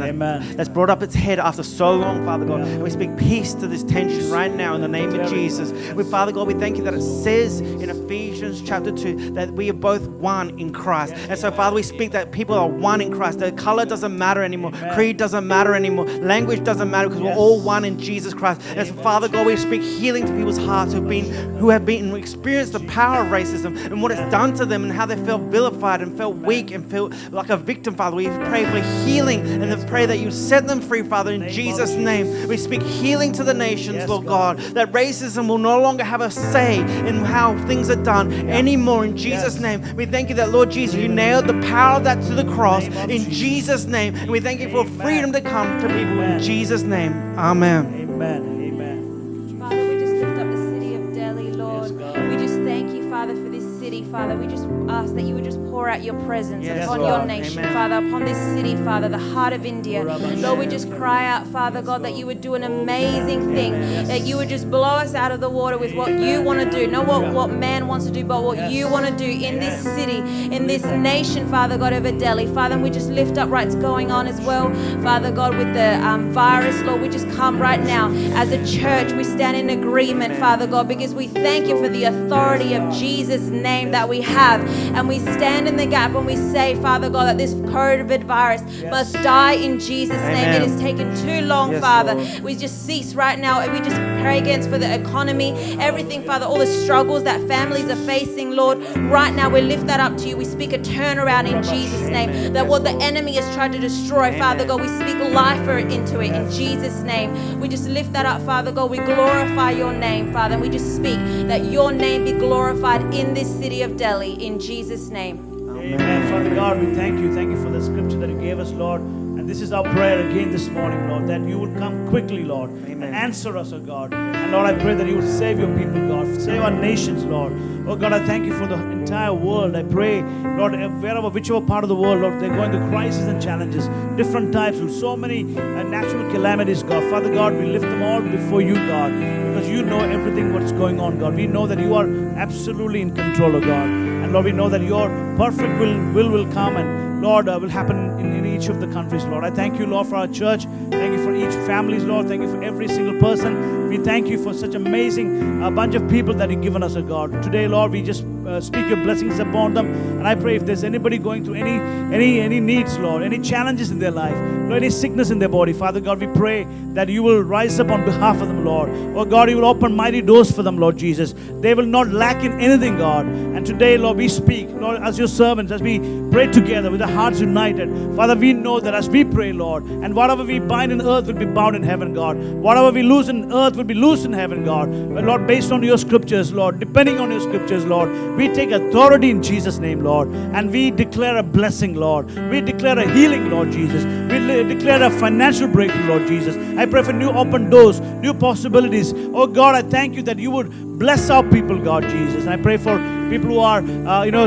that's brought up its head after so long, Father God. And we speak peace to this tension right now in the name of Jesus. Father God, we thank you that it says in Ephesians chapter 2 that we are both one in Christ. And so, Father, we speak that people are one in Christ. The color doesn't matter anymore. Creed doesn't matter anymore. Language doesn't matter because we're all one in Jesus Christ. And so, Father God, we speak healing to people's hearts who have experienced the power of racism and what it's done to them and how they felt vilified and felt weak and felt like a victim, Father. We pray for healing and then pray that you set them free, Father, in Jesus' name. We speak healing to the nations, Lord God, that racism will no longer have a say in how things are done anymore in Jesus' name. We thank you that, Lord Jesus, you nailed the power of that to the cross in Jesus' name. And we thank you for freedom to come to people in Jesus' name. Amen. Amen. Father, we just lift up the city of Delhi, Lord. We just thank you, Father, for this city, Father. We just ask that you would just pour out your presence upon your nation, Father, upon this city, Father, the heart of India. Lord, we just cry out, Father God, that you would do an amazing thing, that you would just blow us out of the water with what you want to do, not what man wants to do, but what you want to do in this city, in this nation, Father God, over Delhi. Father, and we just lift up what's going on as well, Father God, with the virus, Lord. We just come right now as a church. We stand in agreement, Father God, because we thank you for the authority of Jesus' name that we have. And we stand in the gap and we say, Father God, that this COVID virus must die in Jesus' name. It has taken too long, Father. Lord. We just cease right now. We just pray against for the economy, everything, Father, all the struggles that families are facing, Lord. Right now, we lift that up to you. We speak a turnaround in Jesus' name. That what the enemy has tried to destroy, Father God, we speak life into it in Jesus' name. We just lift that up, Father God. We glorify your name, Father. And we just speak that your name be glorified in this city of Delhi in Jesus' name. Amen. Father God, we thank you. Thank you for the scripture that you gave us, Lord. And this is our prayer again this morning, Lord, that you will come quickly, Lord, and answer us, oh God. And Lord, I pray that you will save your people, God. Save our nations, Lord. Oh God, I thank you for the entire world. I pray, Lord, wherever, whichever part of the world, Lord, they're going through crises and challenges, different types, with so many natural calamities, God. Father God, we lift them all before you, God, because you know everything what's going on, God. We know that you are absolutely in control, oh God. And Lord, we know that your perfect will come, and Lord, will happen in each of the countries, Lord. I thank you, Lord, for our church. Thank you for each families, Lord. Thank you for every single person. We thank you for such amazing bunch of people that you've given us, oh God. Today, Lord, we just speak your blessings upon them. And I pray if there's anybody going through any needs, Lord, any challenges in their life, Lord, any sickness in their body, Father God, we pray that you will rise up on behalf of them, Lord. Oh God, you will open mighty doors for them, Lord Jesus. They will not lack in anything, God. And today, Lord, we speak, Lord, as your servants, as we pray together with our hearts united. Father, we know that as we pray, Lord, and whatever we bind in earth will be bound in heaven, God. Whatever we loose in earth will be loose in heaven, God. But Lord, based on your scriptures, Lord, depending on your scriptures, Lord, we take authority in Jesus' name, Lord, and we declare a blessing, Lord. We declare a healing, Lord Jesus. We declare a financial breakthrough, Lord Jesus. I pray for new open doors, new possibilities. Oh God, I thank you that you would bless our people, God Jesus. I pray for people who are,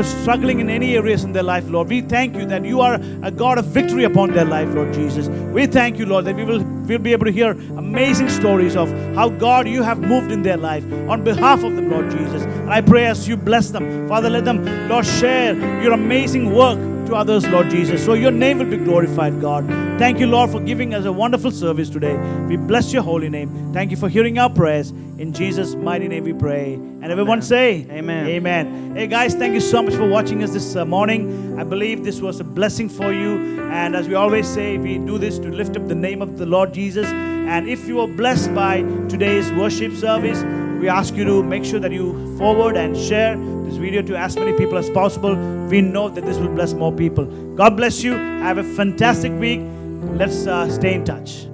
struggling in any areas in their life, Lord. We thank you that you are a God of victory upon their life, Lord Jesus. We thank you, Lord, that we'll be able to hear amazing stories of how, God, you have moved in their life on behalf of them, Lord Jesus. And I pray as you bless them, Father, let them, Lord, share your amazing work to others, Lord Jesus, so your name will be glorified, God. Thank you, Lord, for giving us a wonderful service today. We bless your holy name. Thank you for hearing our prayers. In Jesus' mighty name we pray. And everyone say, Amen. Amen. Hey guys, thank you so much for watching us this morning. I believe this was a blessing for you. And as we always say, we do this to lift up the name of the Lord Jesus. And if you were blessed by today's worship service, we ask you to make sure that you forward and share this video to as many people as possible. We know that this will bless more people. God bless you. Have a fantastic week. Let's stay in touch.